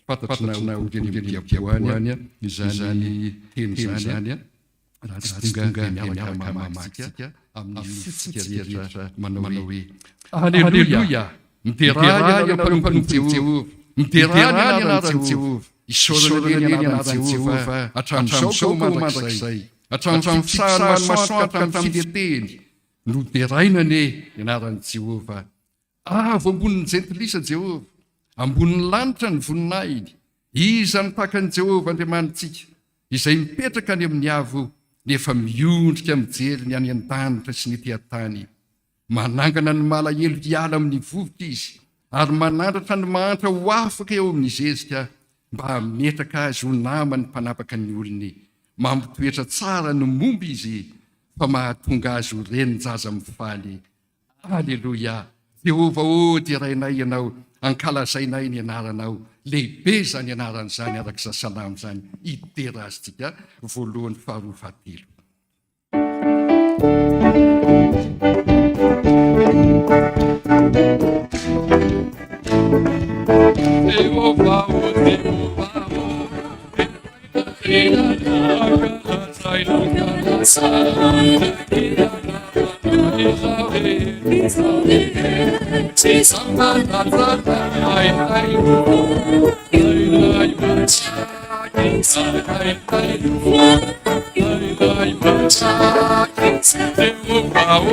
Fantatrana orenimpiaboany izany teny zany raha tsy tonga miaraka mamatsika amin'ny fotsika rehetra manao hoe Alleluia, miteraha ianarany Jehova, miteraha ny anaran'i Jehova, isaorana ny anaran'i Jehova hatramin'izao mandrakizay, hatramin'ny fisahana masoandro hatramin'ny fiteny no teraina ny anaran'i Jehova. Avo ambonin'ny jentilisa Jehova, ambonin'ny lanitra ny voninahiny, iza nitaka an'i Jehova Andriamanitsika, izay mipetraka any amin'ny avo nefa miondrika mijery ny any an-danitra sy ny ety-tany. Manangana ny malahelo hiala amin'ny vovoka izy, ary manandratra ny mahantra ho afaka eo amin'ny zezika mba hametraka azy ho namany mpanapaka ny olony. Mampitoetra tsara ny momby izy, fa mahatonga azy ho renin-jaza mifaly. Alleluia. Jehova dia rainay ianao, ankalazainay ny anaranao, lehibe zany anaran'izany arak'izay salamo zany. Itera azy tsika voalohany faharoa fahatelo. Jehova o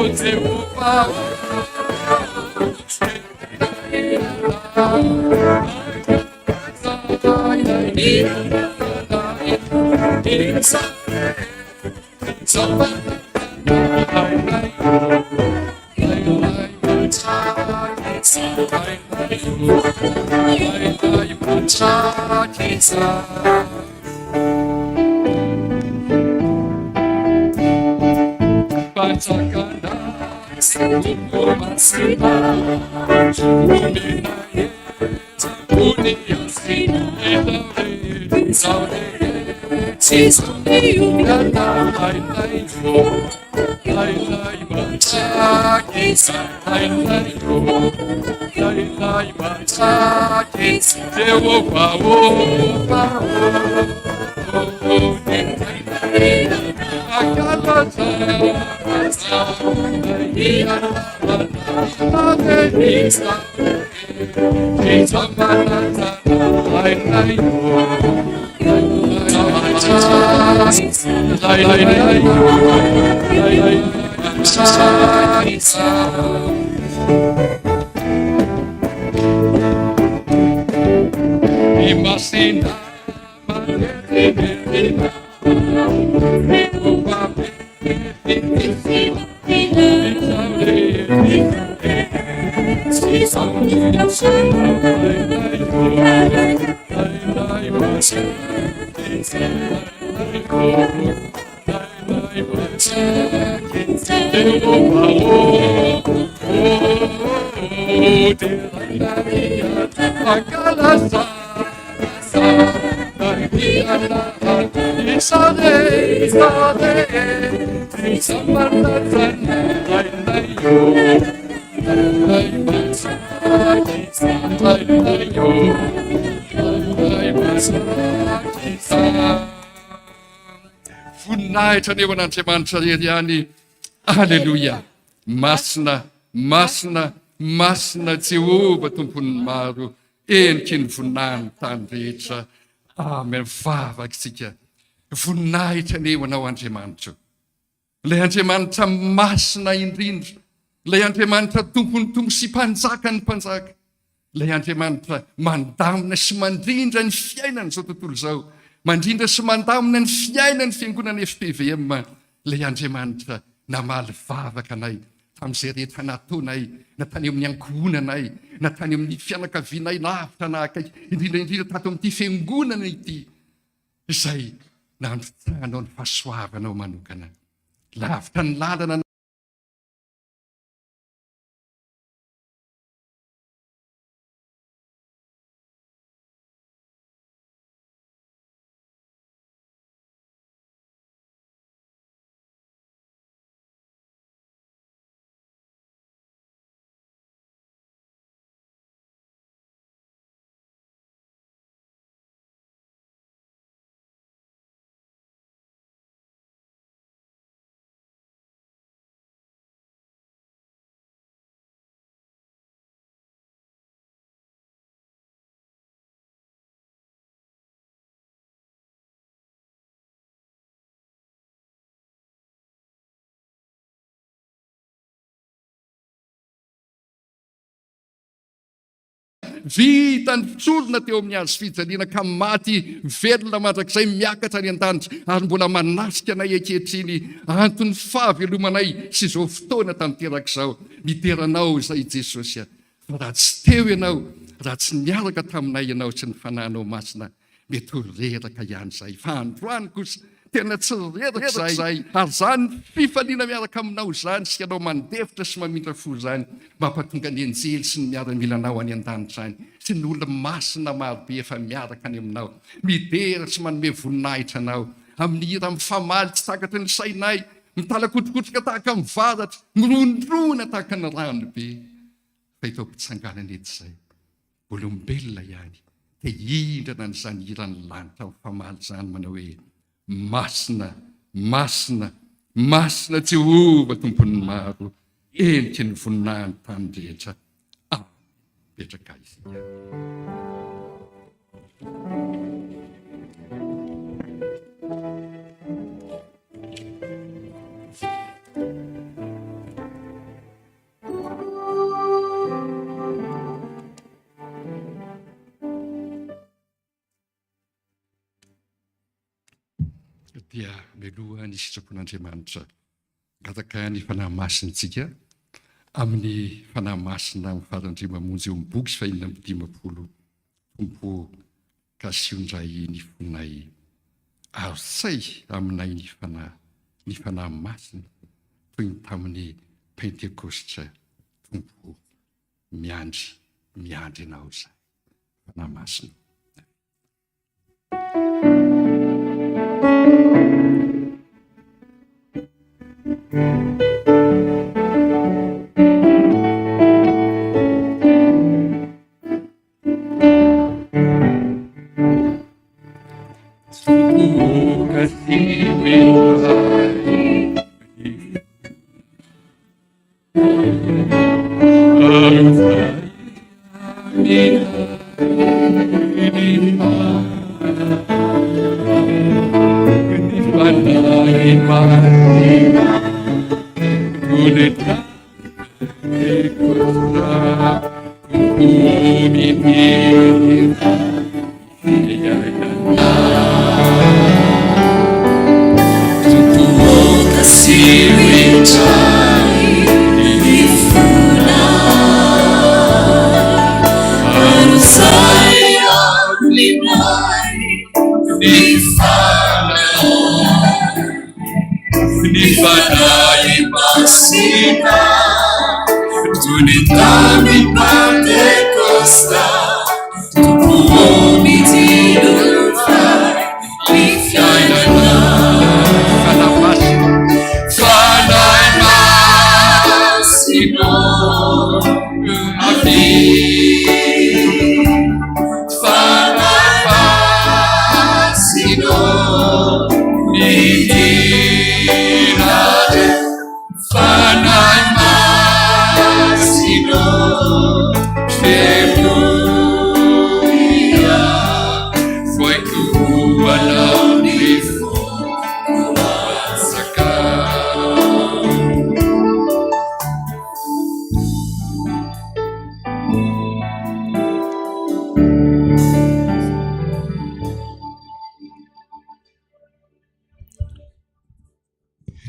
Jehova voninahitra ny eo an'Andriamanitra ery ihany. Alleluia. Masina, masina, masina Jehova tompon'ny maro, eniky ny voninahiny tany rehetra. Amen. Vavaksika. Voninahitra ny eo anao Andriamanitra. Ilay Andriamanitra masina indrindra, ilay Andriamanitra tompon'ny tompo sy mpanjaka ny mpanjaka, ilay Andriamanitra mandamina sy mandrindra ny fiainana izao tontolo izao, mandrindra sy mandamina ny fiainana ny Fiangonana FPVM. Ilay Andriamanitra namaly vavaka anay tamin'izay rehetra nataonay, na tany amin'ny ankohonanay, na tany amin'ny fianakavianay lavitra nahakaiky, indrindra tato amin'ity fiangonana ity, izay na anotranao ny fahasoavanao manokana. Lavitra ny lalana vita ny fitsolona teo amin'ny azo fijaliana ka maty velona mandrakizay miakatra any an-danitra ary mbola manasika anay ankehitriny antony fahavelomanay sy izao fotoana tanterak'izao miteranao izay Jesosy. Fa raha tsy teo ianao, raha tsy niaraka taminay ianao sy ny fanahinao masina, mety ho reraka ihany izay. Fa androany kosa tena tsy reraka izay, ary zany fifaliana miaraka aminao zany sy ianao mandefitra sy mamindra fo zany mampatonga ny anjely sy ny miaramilanao any an-danitra any sy ny olona masina marobe efa miaraka any aminao midera sy manome voninahitra anao amin'ny hira mifamaly tsy takatry ny sainay, mitalakotrokotroka tahaka mivaratra, mirondrona tahaka ny ranobe. Fa itao mpitsanganana eto izay olombelona ihany dia hindrana n'izany hirany lanitra mifamaly zany manao hoe masina, masina, masina Jehovah tompony maro, endriky ny voninahiny tany rehetra. Petraka isika. Dia meloha ny sitrapon'Andriamanitra gataka ny fanahy masintsika amin'ny fanahy masina mifarandry mamonjy eo miboky sy 550 tompo kasiondray ny fonay arsay aminay ny fanahy masina toy ny tamin'ny Pentekostra tompo miandry ianao izay fanahy masina.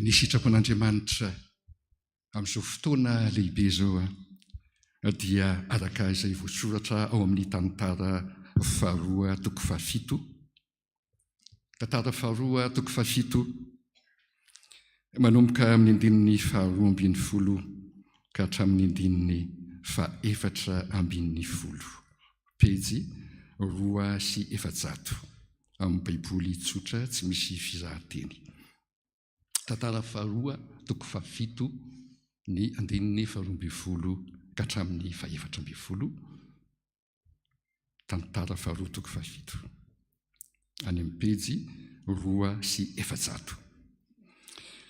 Ny sitrapon'Andriamanitra amin'izao fotoana lehibe zao dia araka izay voasoratra ao amin'ny tantara 2:7 Tantara faharoa toko fafito manomboka amin'ny andininy faharoa ambin'ny folo ka hatramin'ny andininy faefatra ambin'ny folo. Pejy 200 amin'ny baiboly tsotra tsy misy fizahateny. Tantara faharoa toko fafito ny andininy faharoa ambin'ny folo ka hatramin'ny faefatra ambin'ny folo. Tantara faharoa toko fafito any amin'ny pejy 200.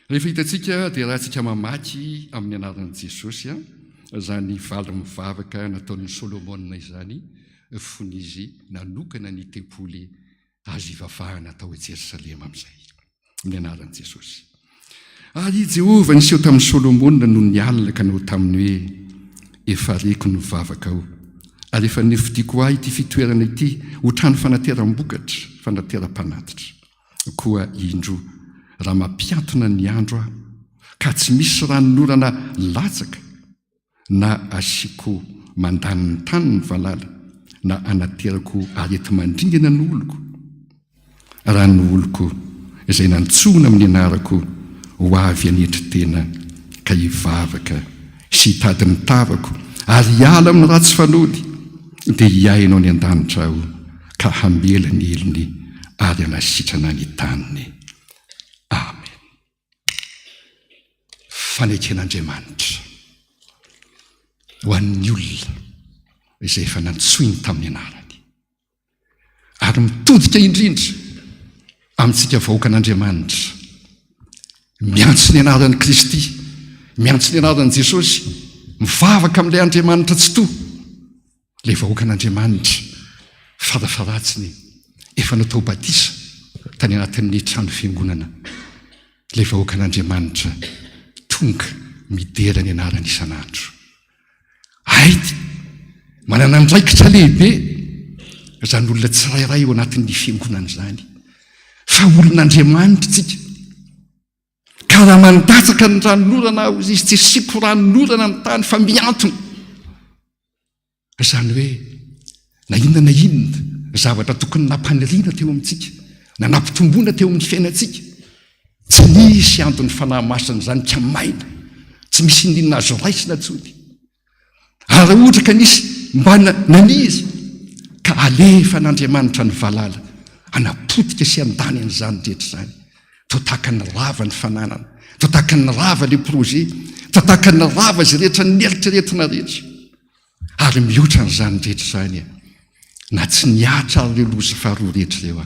Rehefa hitantsika dia raha tsika mamaky amin'ny anaran'i Jesosy zany valy mivavaka nataon'ny Solomona izany fon'izy nanokana ny tempoly azo ivavahana tao i Jerosalema amin'izay amin'ny anaran'i Jesosy. Ary Jehovah niseho tamin'ny Solomona noho ny alina ka nao taminy hoe efa reko ny vavaka ao ary efa nefidiako ahy ity fitoerana ity ho trano fanateram-bokatra fanateram-panatitra koa indro raha mampiantona ny andro aho ka tsy misy ranonorana latsaka na asiko mandany ny tany ny valala na anaterako arety mandringana ny oloko raha ny oloko izay nantsona amin'ny anarako ho avy anetry tena ka hivavaka sy hitady ny tavako ary hiala amin'ny ratsy fanody dia hiainao ny an-danitra aho ka hamela ny elony ary anasitrana ny taniny. Amen. Faneken'Andriamanitra ho an'ny olona izay efa nantsoiny tamin'ny anarany ary mitodika indrindra amintsika vahoaka an'Andriamanitra miantso ny anaran'i Kristy, miantso ny anaran'i Jesosy, mivavaka amin'ilay Andriamanitra tsy toa. Ilay vahoaka an'Andriamanitra farafaratsiny efa natao batisa tany anatin'ny trano fiangonana. Ilay vahoaka an'Andriamanitra tonga midera ny anarany isan'andro. Haity manana andraikitra lehibe izany olona tsirairay eo anatin'ny fiangonana izany, fa olon'Andriamanitra tsika. Ka raha mandatsaka ny ranonorana izy tsy siko ranonorana ny tany fa miantona. Izany hoe na inona na inona zavatra tokony nampaniriana teo amintsika, na nampitomboana teo amin'ny fiainantsika, tsy misy antony fanahy masina izany ka maina, tsy misy inona azo raisina tsony. Ary raha ohatra ka nisy mba nanizy ka alefa n'Andriamanitra ny valala anapotika sy andany an'izany rehetra izany. Toa tahaka ny rava ny fananana, toa tahaka ny rava le projet, toa tahaka ny rava izay rehetra ny eritreretina rehetra. Ary mihoatra n'izany rehetra izany na tsy niatra ary ireo loza faharoa rehetra ireo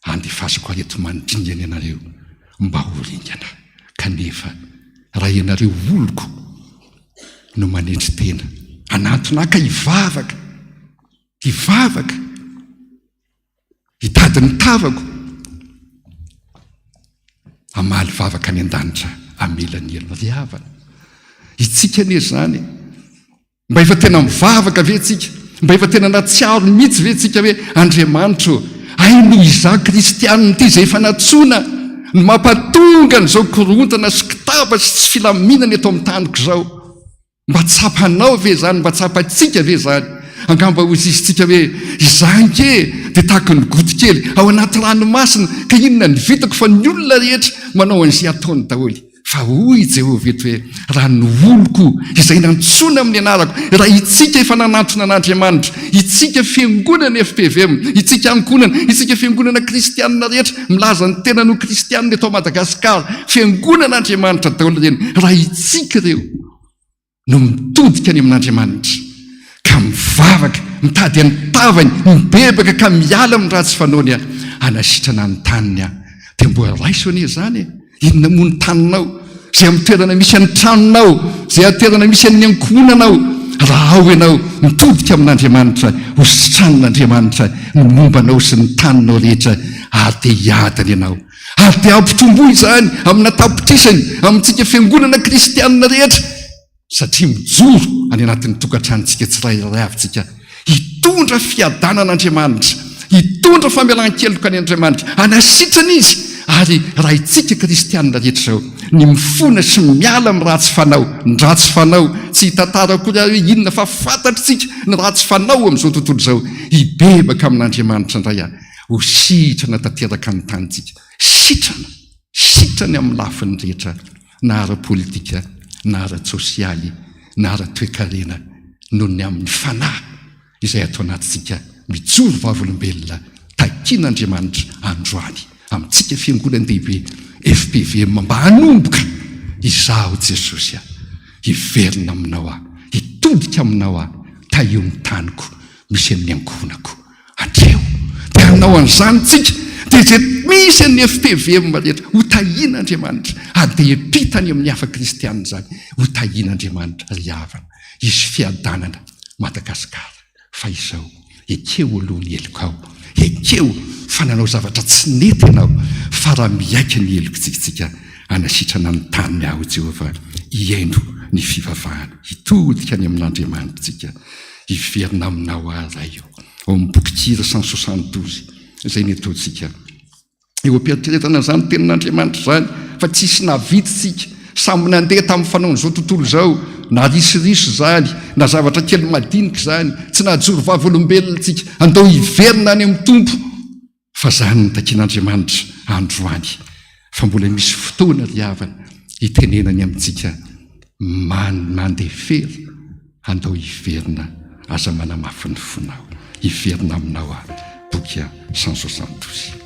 andefasako areto mandringana ianareo mba ho ringana. Kanefa raha ianareo oloko no manetry tena anatona ka hivavaka hitady ny tavako, amaly vavaka ny an-danitra amela ny elona riavana. Itsika anie zany mba efa tena mivavaka ve tsika, mba efa tena natsiaro mihitsy ve tsika hoe Andriamanitra ay no iza kristianina ity izay efa natsoina ny mampatonga n'izao korontana sy kitaba sy tsy filaminana eto amin'ny taniko izao. Mba tsapanao ve zany, mba tsapatsika ve zany? Angamba hozizitsika hoe izanke dia tahaka ny godikely ao anaty ranomasina ka inona ny vitako fa ny olona rehetra manao an'izay ataony daholo. Fa hoy Jehovah eto hoe raha ny oloko izay nantsoina amin'ny anarako, raha itsika efa nanantona an'Andriamanitra, itsika fiangonana FPVM, itsika ankonana, itsika fiangonana kristianina rehetra milaza ny tena no kristianina eto Madagasikara, fiangonan'Andriamanitra daholo ireny, raha itsika ireo no mitodika any amin'Andriamanitra ka mivavaka, mitady ny tavany, mibebaka ka miala amin'ny ratsy fanaony anasitrana ny taniny dia mbola raiso anie zany. Inona moa ny taninao, izay amin'ny toerana misy an'ny tranonao, izay amin'ny toerana misy an'ny ankonanao, raha ao ianao mitodika amin'Andriamanitra, ho sitranon'Andriamanitra ny mombanao sy ny taninao rehetra, ary dia hiadana ianao, ary dia ampitomboy izany amina tapitrisany amintsika fiangonana kristianina rehetra, satria mijoro any anatin'ny tokantranontsika tsirairay avintsika hitondra fiadanan'Andriamanitra, hitondra famelan-keloka any Andriamanitra, anasitrana izy. Ary raha itsika kristianina rehetra izao ny mifona sy miala amin'ny ratsy fanao, ny ratsy fanao tsy hitantara akory hoe inona fa fantatritsika ny ratsy fanao amin'izao tontolo izao, hibebaka amin'Andriamanitra indray ho sitrana tanteraka ny tanyntsika, sitrany amin'ny lafiny rehetra, na ara-politika, na ara-tsosialy, na ara-toekarena, noho ny amin'ny fanahy izay atao anatintsika mijoro vavolombelona takian'Andriamanitra androany amintsika fiangonandehibe FPVM mba hanomboka izaho Jesosy hiverina aminao aho, hitodika aminao aho, taio ny taniko misy amin'ny ankonako atreo. Dia hanao an'izany tsika, dia zay misy ny FPVM rehetra ho tahian'Andriamanitra, dia epitany amin'ny hafa kristianina zany ho tahian'Andriamanitra ry havana. Izy fiadanana Madagasikara fa izao ekeo alohan'ny elokao, ekeo fa nanao zavatra tsy nety ianao, fa raha miaika ny eloko tsika anasitrana ny tany aho Jehovah, hiaino ny fivavahana, hitodika any amin'Andriamanitra tsika, hiverina aminao aray eo. Ao amin'ny boky Kira 172 izay ny ataontsika eo am-pieritetana zany tenin'Andriamanitra zany, fa tsisy nahavita tsika, samy nandeha tamin'ny fanaon'izao tontolo zao, na risiriso zany, na zavatra kely madinika zany, tsy nahajoro vavolombelona tsika, andao hiverina any amin'ny tompo. Fa zany ny takian'Andriamanitra androany, fa mbola misy fotoana ry havana hitenenany amintsika, mandeha fery, andao hiverina, aza manamafy ny fonao, hiverina aminao aho. Boky 172.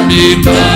Mitra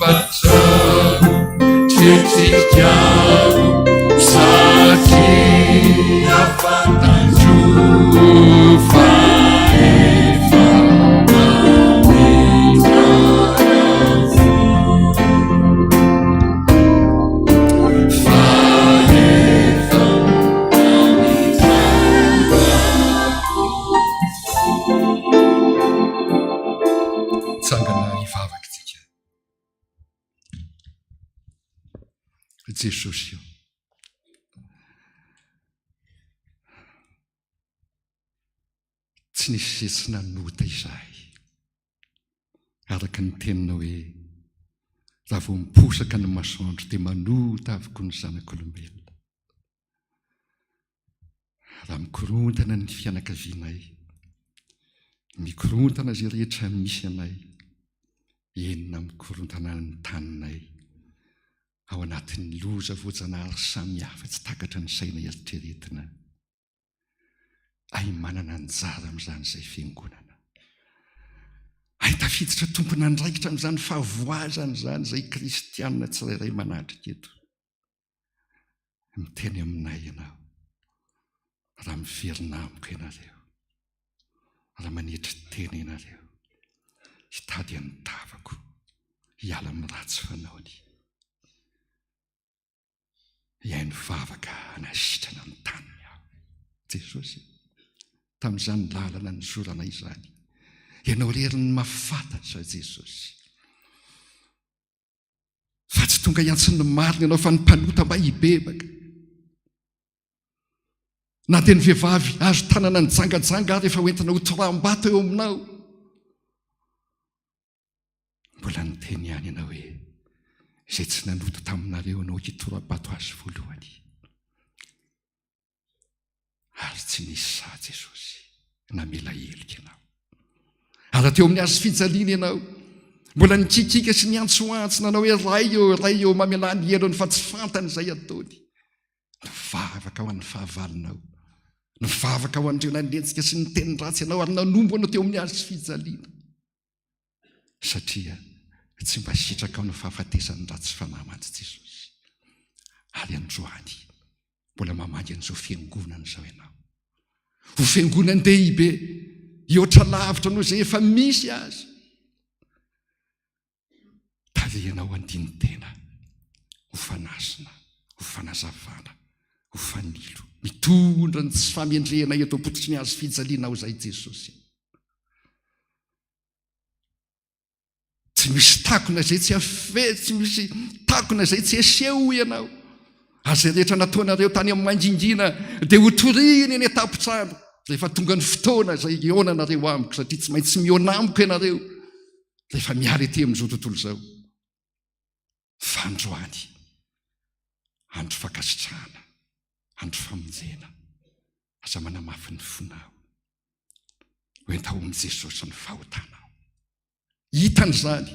fatrano tsetrikano satria fantajofa Jesosy io tsy nisy zetsy nanota izahay araka ny tenina hoe raha vao miposaka ny masoandro dia manota avoko ny zanak'olombelona. Raha mikorontana ny fianakavianay, mikorontana izay rehetra misy anay, enina mikorontana ny taninay ao anatin'ny loza voajanahary samihafa tsy takatra ny saina eritreretina. Ay manana anjara amin'izany izay fiangonana. Ay tafiditra tompona andraikitra amin'izany fahavoazana izany izay kristianina tsirairay manatrika eto. Miteny aminay ianao, raha miverina amiko ianareo, raha manetry tena ianareo, hitady amin'ny tavako, hiala amin'ny ratsy fanaony. Iaino vavaka anasitrana ny taniny aho. Jesosy, tamin'izany lalana ny zorana izany, ianao reriny mahafantatra Jesosy. Fa tsy tonga iantsy ny marina ianao fa ny mpanota mba hibebaka. Na dia ny vehivavy azo tanana ny jangajanga ary efa hoentina ho toram-bato eo aminao. Mbola niteny ihany ianao hoe izay tsy nanota taminareo anao hitoram-bato azy voalohany. Ary tsy nisy sa Jesosy namela helika ianao. Ary teo amin'ny azo fijaliana ianao, mbola nikikika sy niantsoantso nanao hoe ray eo mamela ny helony fa tsy fantany izay ataony. Nivavaka ho an'ny fahavalonao, nivavaka ho an'ireo nanenjika sy ny teny ratsy ianao ary nanombo anao teo amin'ny azo fijaliana. Satria tsy mba sitraka ao ny fahafatesany ratsy fanahy mantsy Jesosy. Ary androany mbola mamangy an'izao fiangonana izao ianao. Ho fiangonana dehibe ioatra lavitra noho izay efa misy azy. Tarianao andiny tena, ho fanasina, ho fanazavana, ho fanilo, mitondra ny tsy famendrehana eto am-pototry ny azo fijalianao izay Jesosy. Tsy misy takona izay tsy tsy misy takona izay tsy eseho ianao. Azy rehetra nataonareo tany amin'ny mangingina dia ho toriny eny an-tampon-trano rehefa tonga ny fotoana izay ionanareo amiko, satria tsy maintsy miona amiko ianareo rehefa miala ety amin'izao tontolo izao. Fa androany, andro fankasitrahana, andro famonjena, aza manamafy ny fonao, hoentao amin'ny Jesosy ny fahotanao. Hitan'izany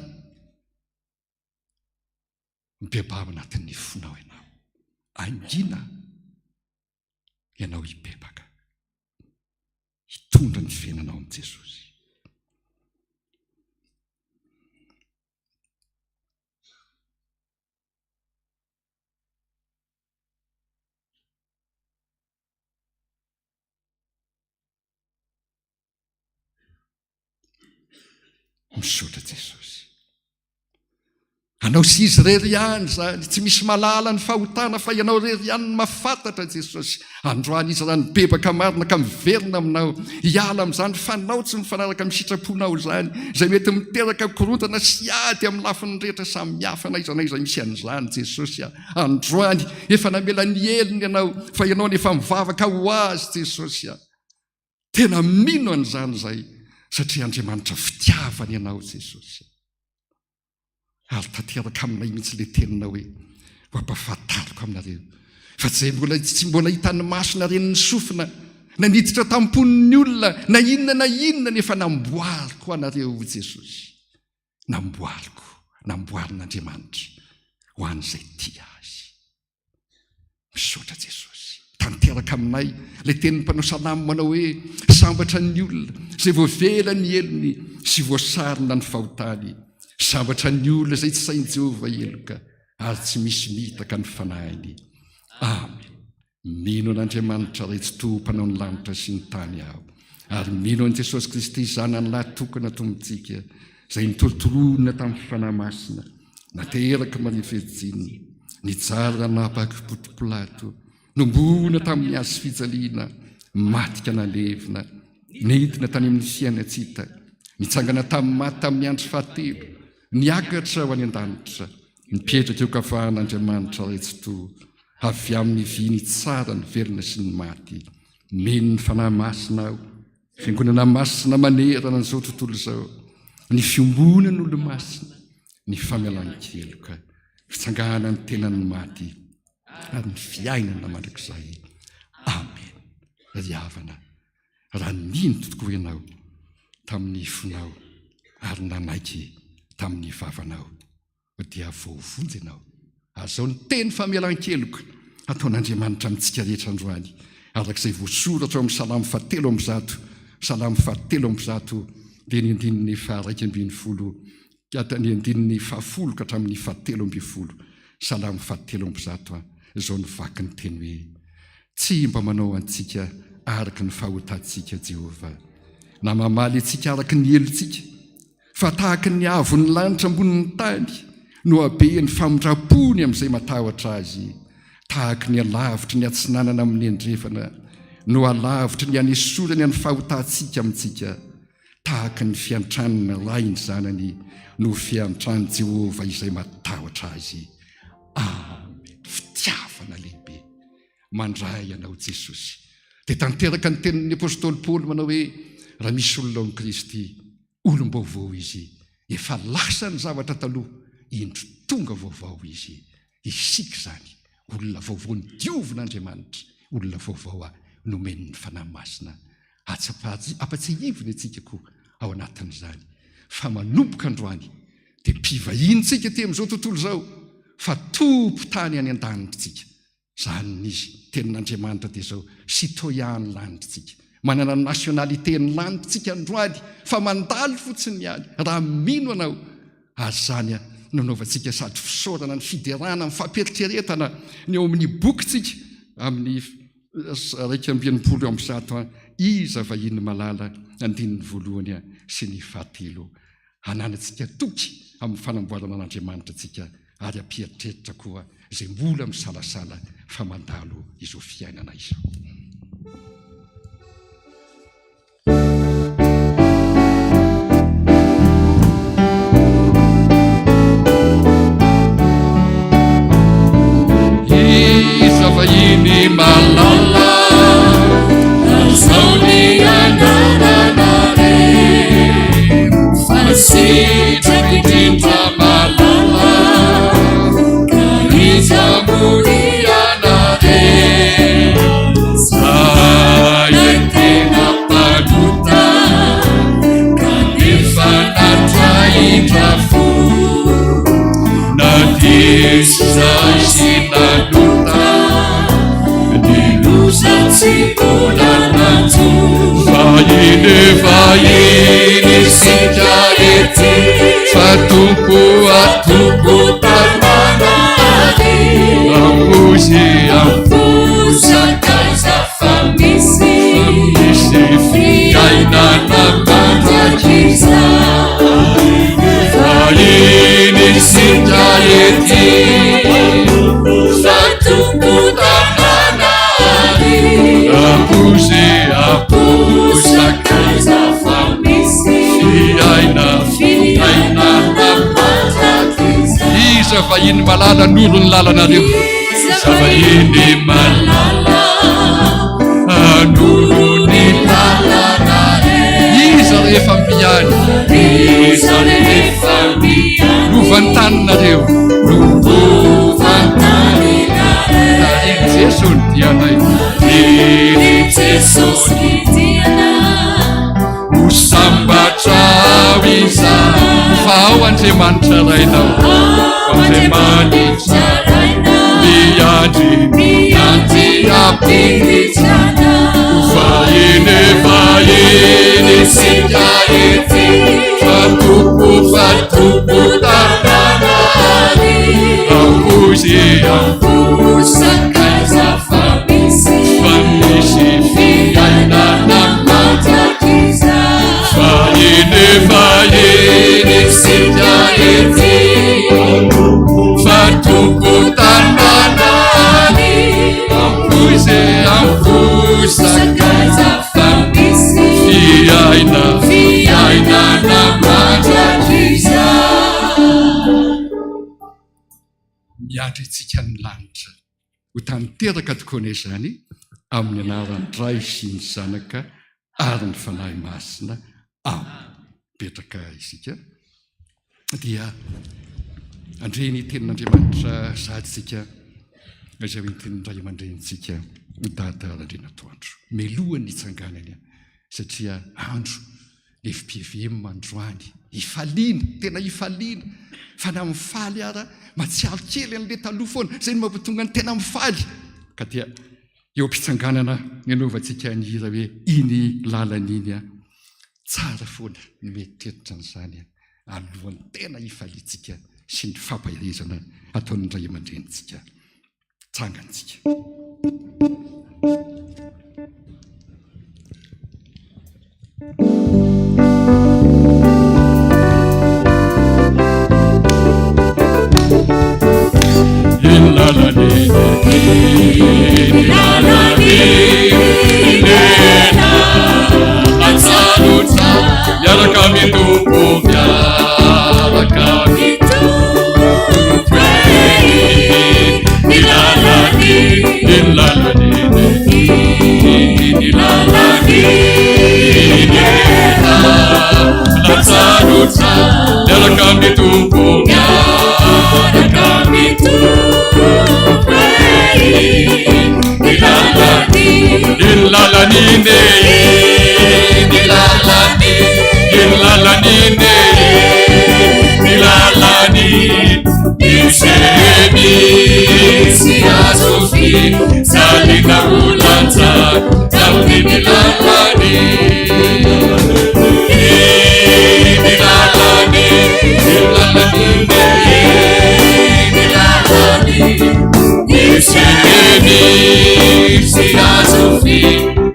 mibebava anatin'ny fonao ianao. Angina ianao hibebaka, hitondra ny fiainanao amin'i Jesosy. Misaotra Jesosy. Anao sy izy rery ihany zany, tsy misy malala ny fahotana fa ianao rery ihany ny mahafantatra Jesosy. Androany izy raha nibebaka marina ka miverina aminao, hiala amin'izany fanao tsy mifanaraka amin'ny sitraponao zany, izay mety miteraka korontana sy ady amin'ny lafiny rehetra samihafa na iza misy an'izany Jesosy. Androany efa namela ny heliny ianao, fa ianao nefa mivavaka ho azy Jesosy. Tena mino an'izany zay, satria Andriamanitra fitiavana ianao Jesosy. Ary tanteraka aminay mihitsy ilay tenina hoe ho ampahafantariko aminareo fa tsy mbola hitan'ny masona reny ny sofina, naniditra tampon'ny olona, na inona nefa namboariko anareo Jesosy. Namboarin'Andriamanitra ho an'izay tia azy. Misaotra Jesosy. Tanteraka aminay ilay tenin'ny mpanao salamo manao hoe sambatra ny olona izay voavela ny heliny sy voasarina ny fahotany, zavatra ny olona izay tsy sain'i Jehova eloka ary tsy misy mitaka ny fanahiny. Amen. Mino an'Andriamanitra ray tsy tompanao ny lanitra sy ny tany aho, ary mino an' Jesosy Kristy zanany lahy tokana tombontsika izay nitorotoroana tamin'ny fanahy masina, nateraka marifetsiny, nijara napaky Ponto-Pilato, nombona tamin'ny hazo fijaliana, matika nalevina, nentina tany amin'ny fiainatsita, nitsangana tamin'ny maty tamin'ny andro fahatelo, niakatra ho any an-danitra, nipetraka eo kafahan'Andriamanitra ray tsy to, avy amin'ny viny tsara ny verina sy ny maty. Meno ny fanahy masina aho, fiangonana masina manerana n'izao tontolo izao, ny fiombonany olo masina, ny famelan-keloka, fitsangana ny tenan'ny maty, ary ny fiainana mandrakizay. Amen. Ry havana, raha nino tokoa ianao tamin'ny fonao ary nanaiky tamin'ny vavanao, dia voavonjy ianao. Azao ny teny famelan-keloka ataon'Andriamanitra amintsika rehetra androany, arak'izay voasoratra ao amin'ny Salamo 7:1, Salamo 7:1, dia ny andininy 112, ny andininy 10 ka hatramin'ny 7:12, Salamo 7:1, izao ny vaky ny teny hoe: tsy mba manao antsika araka ny fahotantsika Jehova, na mamaly antsika araka ny helontsika, fa tahaka ny avon'ny lanitra ambonin'ny tany no habeny famondrapony amin'izay matahotra azy, tahaka ny alavitra ny atsinanana amin'ny endrefana no alavitra ny anesorany any fahotantsika amintsika, tahaka ny fiantranana ray ny zanany no fiantrany Jehova izay matahotra azy. Amen. Fitiavana lehibe mandray ianao Jesosy. Dia tanteraka ny tenin'ny apôstôly Paoly manao hoe: raha misy olona ao amin'i Kristy, olom-baovao izy, efa lasa ny zavatra taloha, indro tonga vaovao izy. Isika zany olona vaovao ny diovin'Andriamanitra, olona vaovao nomeny ny fanahy masina. Apatsihiviny antsika koa ao anatin'izany, fa manomboka androany dia mpivahintsika ty amin'izao tontolo izao, fa tompo tany any an-danitritsika. Zany izy tenin'Andriamanitra dia izao: citoyen ny lanitritsika, manana nationalité ny lanitritsika androany, fa mandalo fotsiny ihany. Raha mino anao, ary zany nanaovantsika sady fisaorana ny fiderana, ny fampieritrretana ny ao amin'ny bokytsika, amin'ny 2:1, iza vahiny malala, andininy 1 sy ny 7. Hananantsika toky amin'ny fanamboarana an'Andriamanitra tsika, ary ampieritreritra koa izay mbola misalasala fa mandalo izao fiainana izao. Iza vahiny malala, azao ny anarana re, fasitraky indrindra malala, ka iza moriana re, zay tena mpanota, kanefa natraindra fo, nadisy zay sy nanota, nilozatsy volananjo, vahiny sika ety, fa tompo atompo tananany, ampozakaiza fa misy fiainana mandrakiza, vahiny sika ety, fa tompo tananany, ampozakaiza fa misy fiainana mandrakiza. Iza vahiny malala noro ny lalanareo, iza vahiny malala noro ny lalanareo, iza rehefa mpiany, iza rehefa mpiany, lovantanareo, lovantaninareo, iny Jesosy ny dianay, iny Jesosy ny dianay, ho sambatra ao iza, fa ao Andriamanitra rainao, Andriamanitra rainao, miandry apiritsana vahiny sika ety fatompo tananany ampozy sakaiza fa misy fiainana mandrakiza vahiny sika ety fatompo tananany ampozy sakaiza fa misy fiainana mandrakiza miandry itsika ny lanitra ho tanteraka tokoana izany amin'ny anaran'ny Ray sy ny Zanaka ary ny fanahy masina petraka isika dia andreny tenin'Andriamanitra zaditsika izay hoe tenin'ny Ray aman-drenitsika Dada Andrinatoandro melohany hitsanganany satria andro FPVM androany ifaliana tena ifaliana fa na mifaly ara matsiaro kely an'le taloha foana zay ny mampitonga ny tena mifaly ka dia eo am-pitsanganana nanaovantsika ny hira hoe iny lalan'iny tsara foana ny mietreritra n'izany alohan'ny tena ifalitsika sy ny fampahirizana ataon'ny Ray aman-drenitsika tsangantsika Yaraka mitumpo yaraka mitumpo ilalani Lazarutsa yaraka mitumpo yaraka mitumpo ilalani Nilalani Isemi Siasofi Salina Ulanza Dalmi Nilalani Isemi Siasofi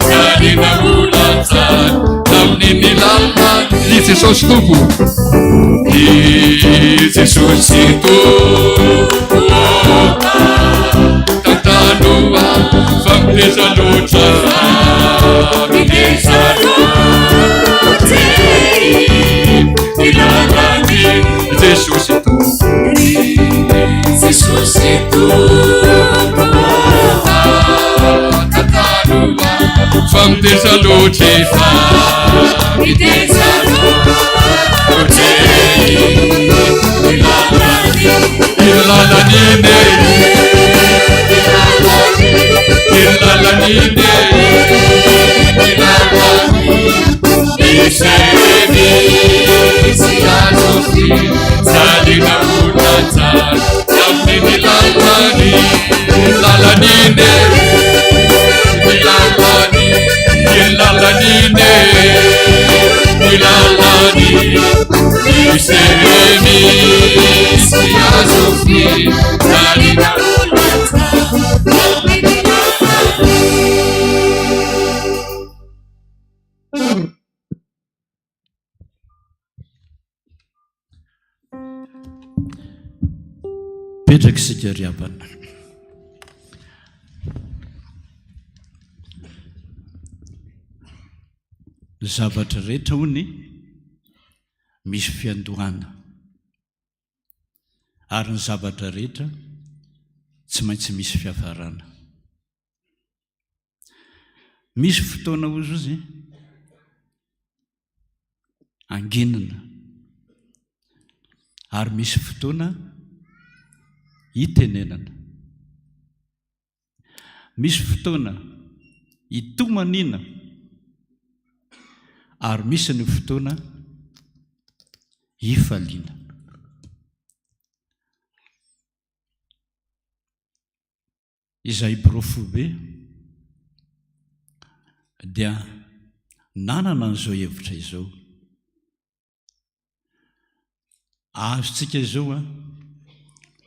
Salina Ulanza Dalmi Nilalani Jesus tubo Jesus tubo Tatanua Famteza lucha Famteza lucha Ilalani Jesus tubo Jesus tubo Tatanua Famteza lucha Famteza lucha Petraka isika ry abana. Zavatra rehetra hony misy fiandohana ary ny zavatra rehetra tsy maintsy misy fiafarana. Misy fotoana ozy izy angenina ary misy fotoana itenenana. Misy fotoana itomanina ary misy ny fotoana ifaliana. Izay brofo be dia nanana n'izao hevitra izao. Azontsika izao a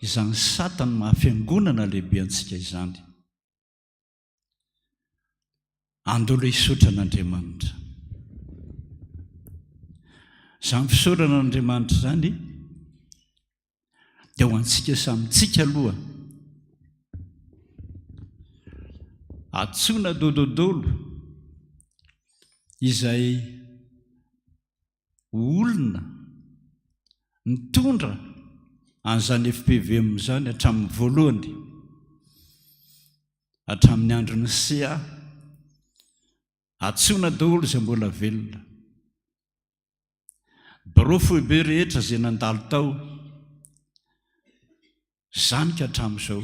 izany satany mahafiangonana lehibe antsika izany. Andolo hisaotra an'Andriamanitra. Izany fisaorana an'Andriamanitra izany dia ho antsika samitsika aloha atsoina dododolo izay olona nitondra an'izany FPVM zany hatramin'ny voalohany hatramin'ny androny sia atsoina daholo izay mbola velona. Barofobe rehetra izay nandalo tao zanika hatramin'izao.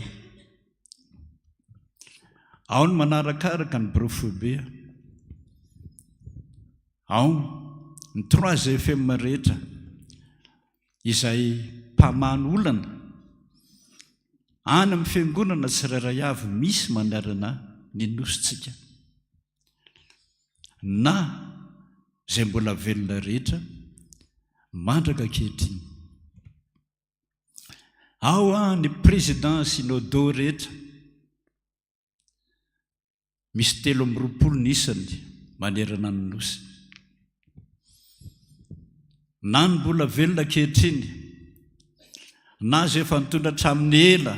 Ao ny manarakaraka ny barofobe, ao ny 3 FM rehetra izay mpamany olana any amin'ny fiangonana tsirairay avy misy manarana ny nositsika na izay mbola velona rehetra mandraka ankehitriny. Ao ny président synodô rehetra misy 3 nisany manerana ny nosy, na ny mbola velona ankehitriny na zay efa nitondra hatramin'ny ela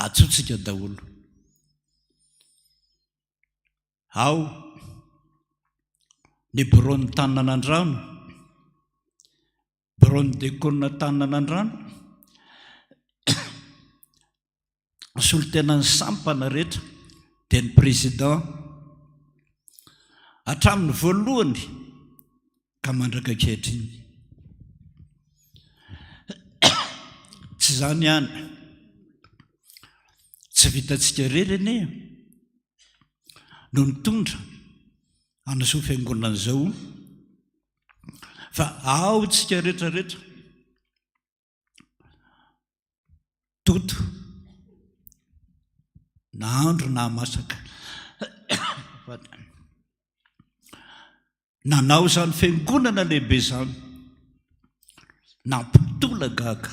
atsotsika daholo. Ao ny bureau-ny taninan'andrano, bureau-ny dekona taninan'andrano, solontenan'ny sampana rehetra dia ny président hatramin'ny voalohany ka mandraka ankehitriny. Tsy izany ihany, tsy vitantsika rereny no nitondra an'izao fiangonana izao, fa ao tsika rehetrarehetra toto na andro na masaka nanao izany fiangonana lehibe izany nampitola gaga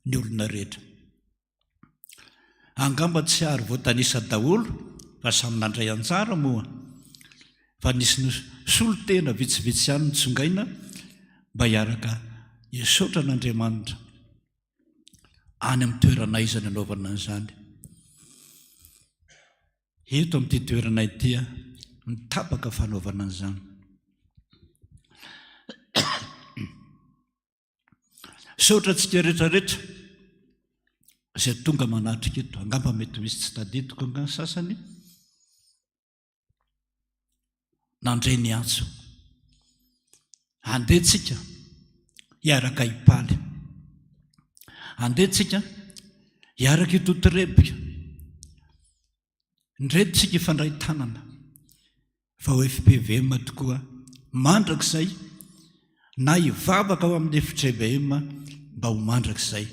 ny olona rehetra. Angamba tsy ary voatanisa daholo fa samy nandray anjara moa, fa nisy solotena vitsivitsy ihany nitsongaina mba hiaraka hisaotra an'Andriamanitra any amin'ny toerana iza nanaovana an'izany. Eto amin'ity toerana ity mitapaka fanaovana an'izany. Saotra antsika rehetrarehetra izay tonga manatrika eto. Angamba mety misy tsy tadidiko anga ny sasany nandray ny antso. Andehantsika hiaraka hipaly, andehantsika hiaraka hitotorebika, ndretintsika hifandray tanana fa ho FPVM tokoa mandrakizay na hivavaka ao amin'ny FPVM mba ho mandrakizay.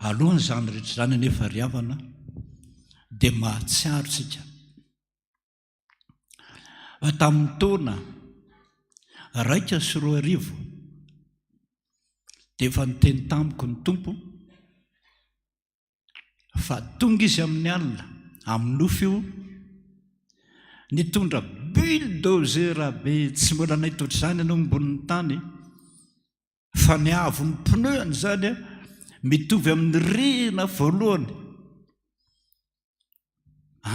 Alohan' izany rehetra izany anefa riavana dia mahatsiaro tsika. Fa tamin'ny taona 2009 dia efa niteny tamiko ny tompo fa tonga izy amin'ny alina amin'ny nofo io nitondra bulldozer be tsy mbola nahita izany ianao ambonin'ny tany, fa ny avon'ny pneuny izany mitovy amin'ny rihana voalohany.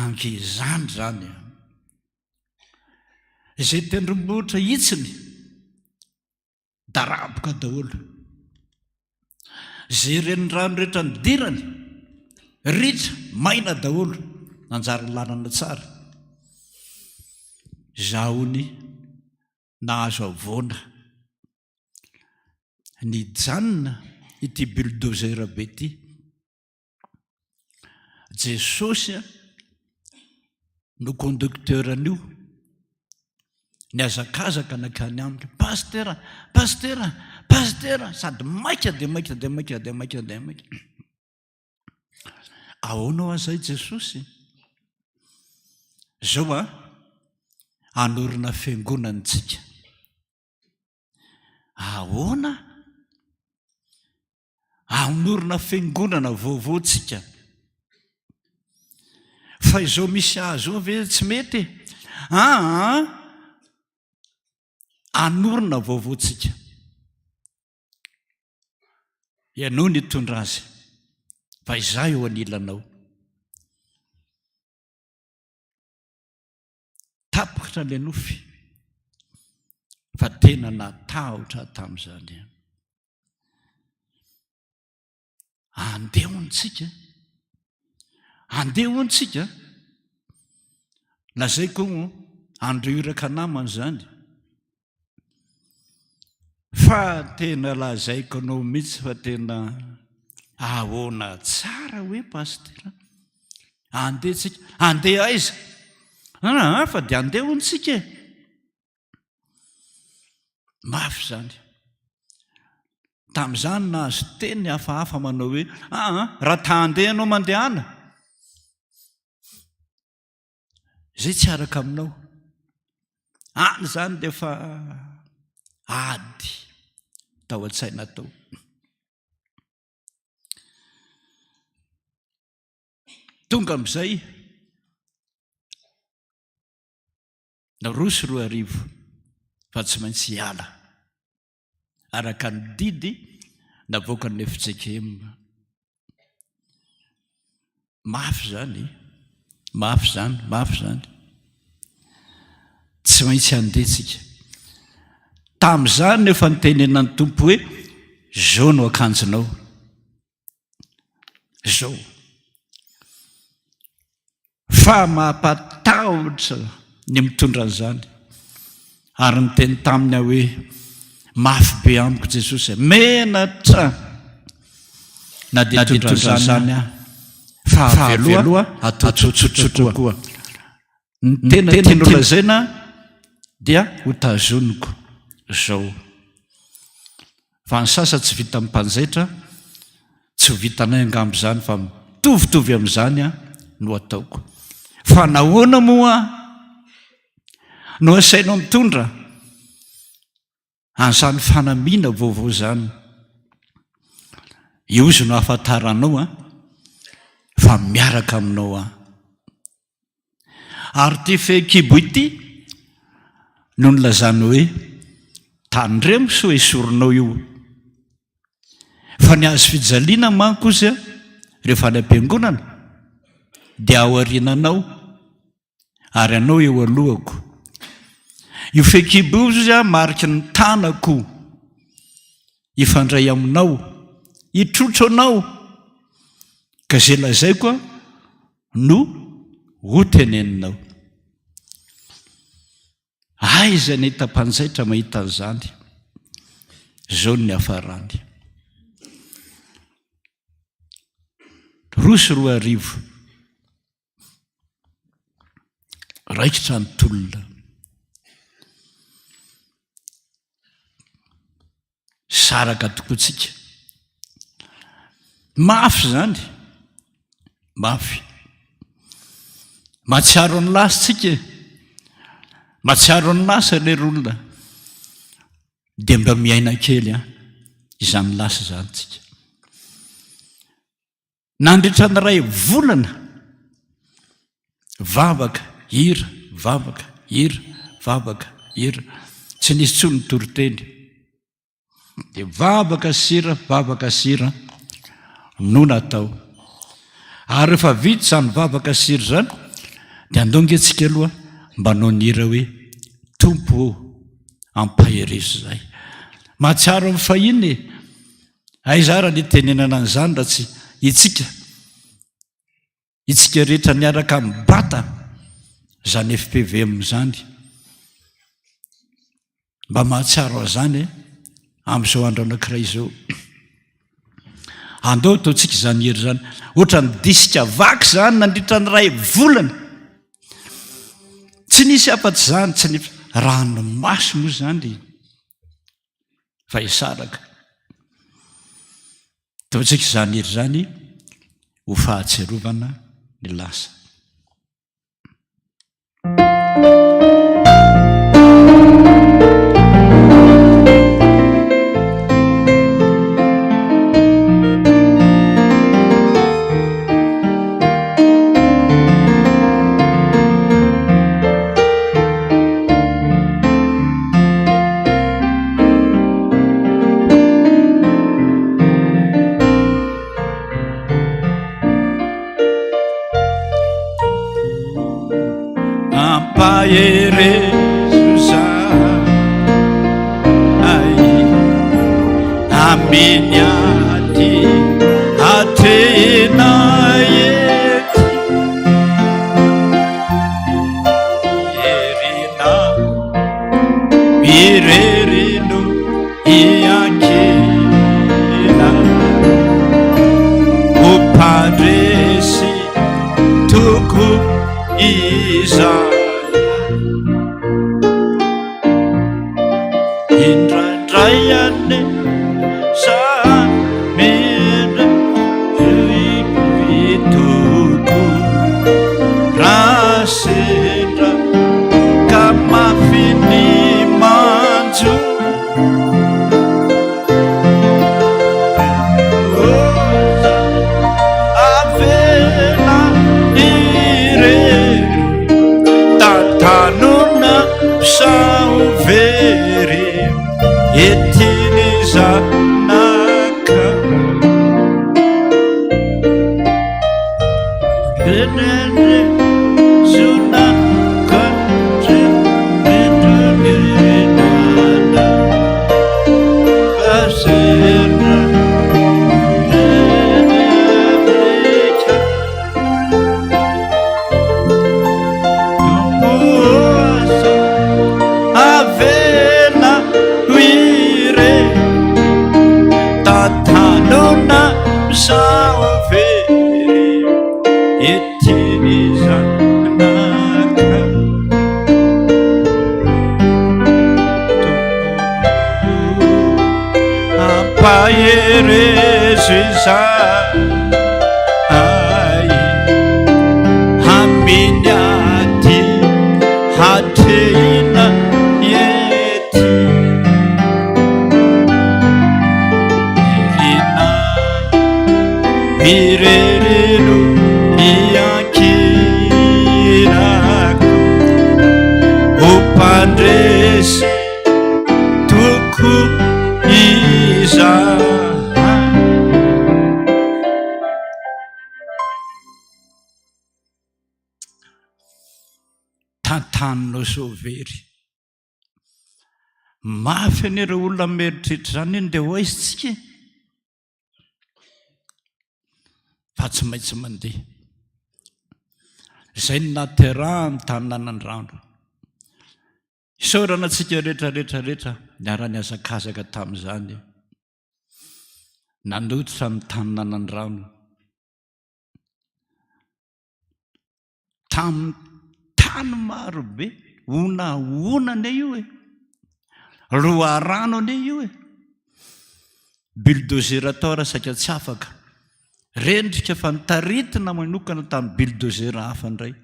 Angizany izany izay tendrombohitra hitsiny daraboka daholo, izay renirano rehetra nidirany ritra maina daholo, nanjary lalana tsara. Zahony nahazo avoana ny janona ity bulldozer be ity. Jesosy no conducteur an'io, ny azakazaka nakany aminy, pastera, pastera, pastera, sady maika dia maika dia maika dia maika dia maika. ahoana ho azay Jesosy zao anorina fiangonantsika ahoana anorina fiangonana vaovaotsika fa izao misy azo ve tsy mety anorina vaovaotsika ianao nitondra azy fa izah eo anilanao tapitra le nofy fa tena natahotra tamin'izany andehontsika lazay koa andro iraka namana zany fa tena lazaiko anao mihitsy fa tena ahoana tsara hoe pastera andehitsika andeha aiza fa dia andehontsika mafy zany tamin'izany nahazo teny hafahafa manao hoe raha ta handeha anao mandehana zay tsy araka aminao any zany dia fa ady tao an-tsaina tao tonga amin'izay narosy 2 fa tsy maintsy hiala araka ny didy navoaka ny FPVM mafy zany tsy maintsy andetsika tamin'izany efa nitenena ny tompo hoe zao no akanjonao zao fa mampatahotra ny mitondra an'izany ary niteny taminy hoe mafy be amiko Jesosy menatra na dia mitondra zany fahaveloha atao tsotsotra koa ny tena tiano lazaina dia hotazoniko zao fa ny sasa tsy vita mpanjaitra tsy vitanay angambo zany fa mitovitovy amin'izany no ataoko fa nahoana moa no asainao mitondra an'izany fanamiana vaovao zany iozy no ahafantaranao fa miaraka aminao ary ty fehikibo ity no nylazany hoe tandremo so esorinao io fa ny azo fijaliana manko izy rehefa ny am-piangonana dia aoriananao ary anao eo alohako io fehikibo izy mariky ny tanako ifandray aminao itrotro anao ka zay lazay koa no hoteneninao aiza ny hita mpanjaitra mahita an'izany zao ny hafarany 2 raikitra ny tolona saraka tokoatsika mafy zany mafy matsiaro ny lasitsika matsiaro ny lasa lerolona dia mba miaina kely izany lasa zany tsika nandritra ny ray volana vavaka hira tsy nisy tsony toriteny dia vavaka sira no natao ary rehefa vita zany vavaka sira zany dia andongatsika aloha mba nonira hoe tompo ampaherezo zay matsiaro amin'ny fahiny aizara ny tenenana an'izany raha tsy itsika rehetra niaraka mibata zany FPVM zany mba mahatsiaro azany amin'izao andro anankiray izao andao ataontsika zany hery zany ohatra ny disika vaky zany nandritra ny ray volana tsy nisy afa-tsy zany tsy nisy ranomasy moa zany fa isaraka ataontsika zany hery zany ho fahatserovana ny lasa. Aminiati atena yeti yerina birerino iakina upadresi tuku Isaya indrayane samina vituku rasendra kamafini manju avena ire tatanuna sauveri etinizanaka venene zunaka tremedulinana basena nenevika dumpuasa avena wire tatanona sauveri etinizanaka apayereziza ai hambiniati hateina yeti irina virereno iakirako upandresi tuku Isaya tantano sovery mafy an'ireo olona meritreritra zany eny dia ho aizitsika fa tsy maintsy mandeha izay ny naterahany taninanandrano isaorana antsika rehetrarehetrarehetra niara-ny azakazaka tamin'izany nanototra ny taninanandrano tamin'ny tany marobe onahonana io e roa rano ane io e buldozeratora saika tsy afaka rendrika fa nitaritina manokana tamin'ny buldozera hafa indray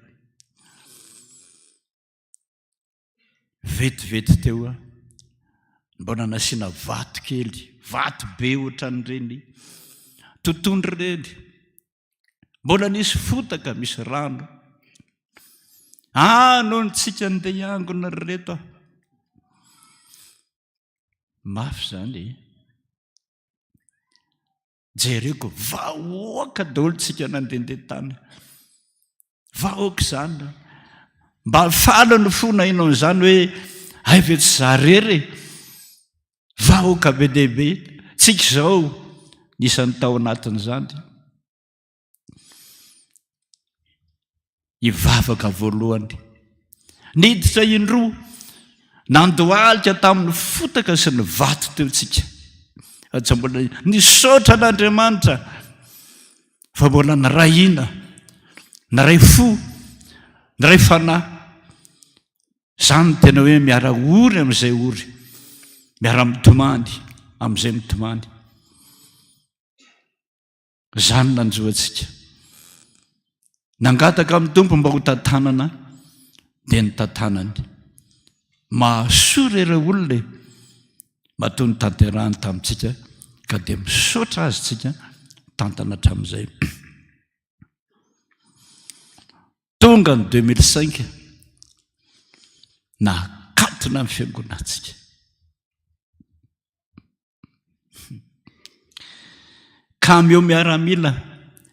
vetivety teo a mbona nasiana vato kely vato be ohatran'ireny totondry reny mbola nisy fotaka misy rano noho ntsika ndeha iangona reto mafy zany jereko vahoaka daholo tsika nandehandeha tany vahoaka zany mba falo ny fona inon'izany hoe ay ve tsy zarery vahoaka be dehibe tsika izao nisan'ny tao anatin'izany ivavaka voalohany niditra indroa nandohalika tamin'ny fotaka sy ny vato teotsika atsy mbola nisaotra an'Andriamanitra fa mbola nirahina niray fo niray fanahy zany tena hoe miara ory amin'izay ory miara mitomany amin'izay mitomany zany nanjoantsika nangataka amin'ny tompo mba ho tantanana dia ny tantanany mahasoa ireo olona matoa ny tanterahany tamintsika ka dia misaotra azy tsika tantana hatramin'izay. Tonga ny 2005 na akatona amin'ny fiangonantsika. Camion miaramila,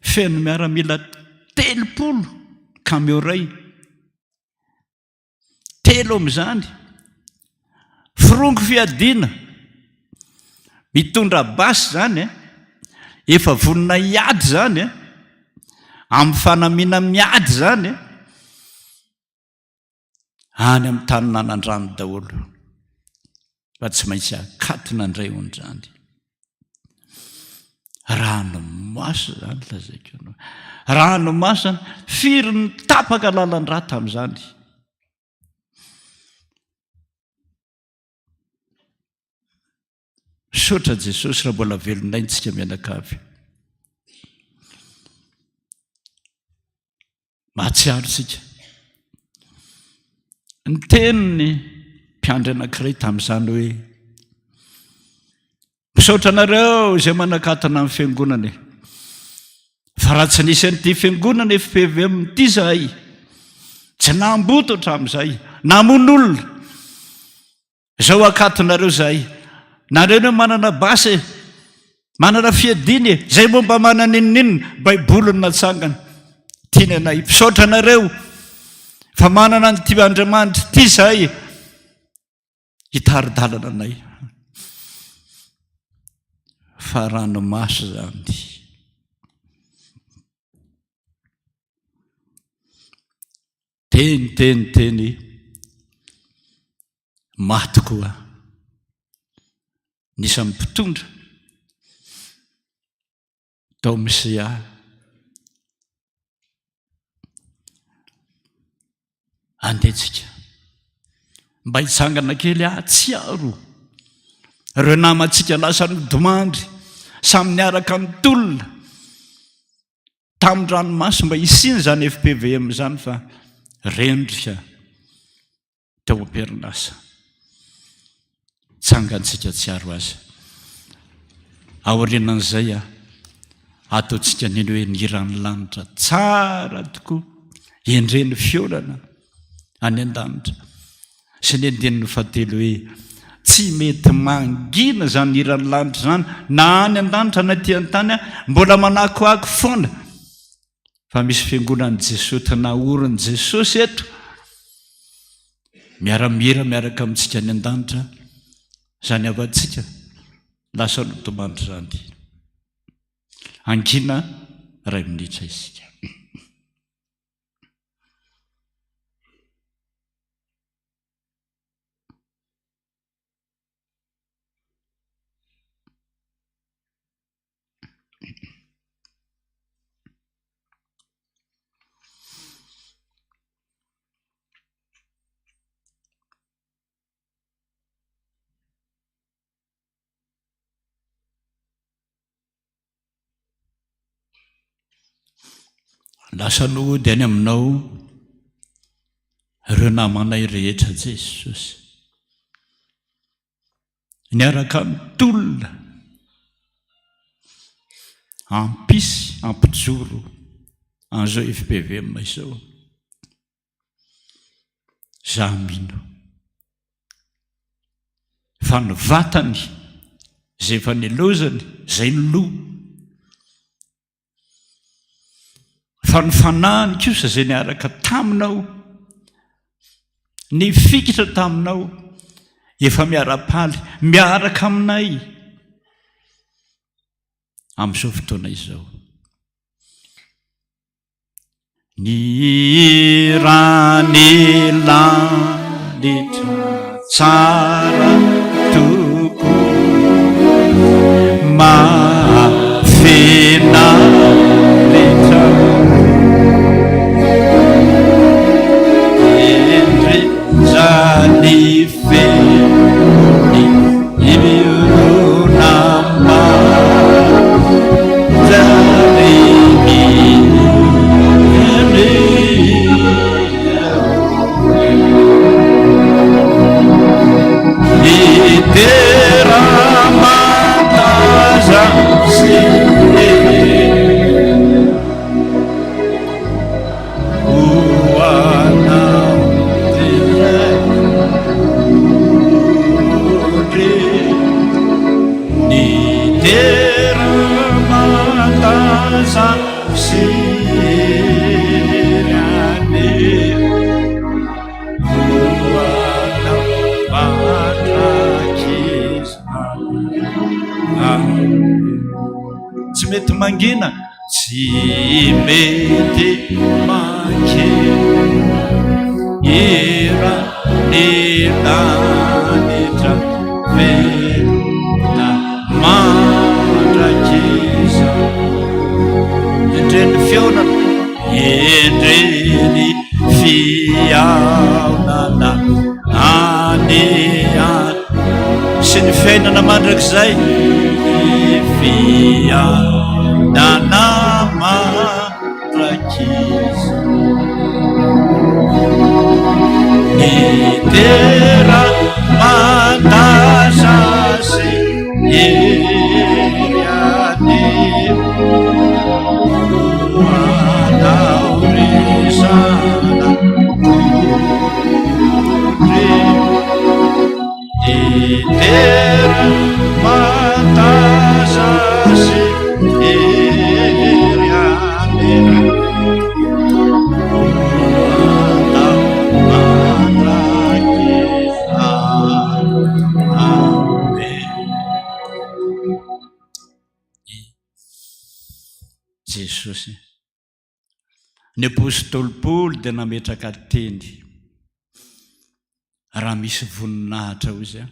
feno miaramila 30 camion ray, 3 amin'izany firongo fiadiana mitondra basy zany efa vonona iady zany amin'ny fanamina miady zany any amin'ny tany nanan-drano daholo fa tsy maintsy akatona indray on'izany. Ranomasy zany lazaiko anao, ranomasy firy ny tapaka lalan-drà tamin'izany. Saotra Jesosy raha mbola velonaintsika mianakavy. Mahatsiaro tsika ny teniny mpiandry anankiray tamin'izany hoe misaotra anareo izay manakatana amin'ny fiangonana fa raha tsy nisy an'ity fiangonana FPVM ity zahay tsy namboto hatramin'izay namono olona izao akatonareo zahay. Nareo no manana basy manana fiadiny zay momba manana ininina baiboly no natsangana tiany anay. Misaotra anareo fa manana ny tia Andriamanitra ity zahay hitaridalana anay. Fa ranomasy zany. Teny maty koa nisy amin'ny mpitondra tao Misia andetsika mba hitsangana kely atsiaro ireo namantsika lasa nidomandry samy niaraka mitolona tamin'ny ranomasy mba hisiny zany FPVM zany fa rendrika teo am-perinasa. Tsangantsika tsiaro azy aorianan'izay ataontsika niny hoe nirany lanitra tsara tokoa endreny fiolana any an-danitra sy ny andininy fahatelo hoe tsy mety mangina zany irany lanitra zany na any an-danitra na aty an-tany mbola manakoako foana fa misy fiangonan'i Jesosy tanaorin'i Jesosy eto miaramira miaraka amintsika any an-danitra zany avantsika lasa notomandry zany. Angina 2 minitra isika. Lasa nody any aminao ireo namanay rehetra Jesosy niaraka mitolona ampisy ampijoro an'izao FPVM izao. Za mino fa ny vatany zay efa nilozany zay ny loha fa ny fanahiny kosa zay niaraka taminao ny fikitra taminao efa miara-paly miaraka aminay amin'izao fotoana izao. Ny rany lanitra tsara toko mafina rehetra endry zany feny imironamba zarini endry teramataza siriane oanao matrakiza tsy mety mangina tsy mety mangina era nelanitra vena matrakiza endreny fionana endreny fiaonana anean sy ny fiainana mandrakizay fiaonana matrakiza itera mandazasy eriane anaurizana kudre itera mandazasy eriane Jesosy ny apôstôly Paoly dia nametraka teny raha misy voninahitra ozy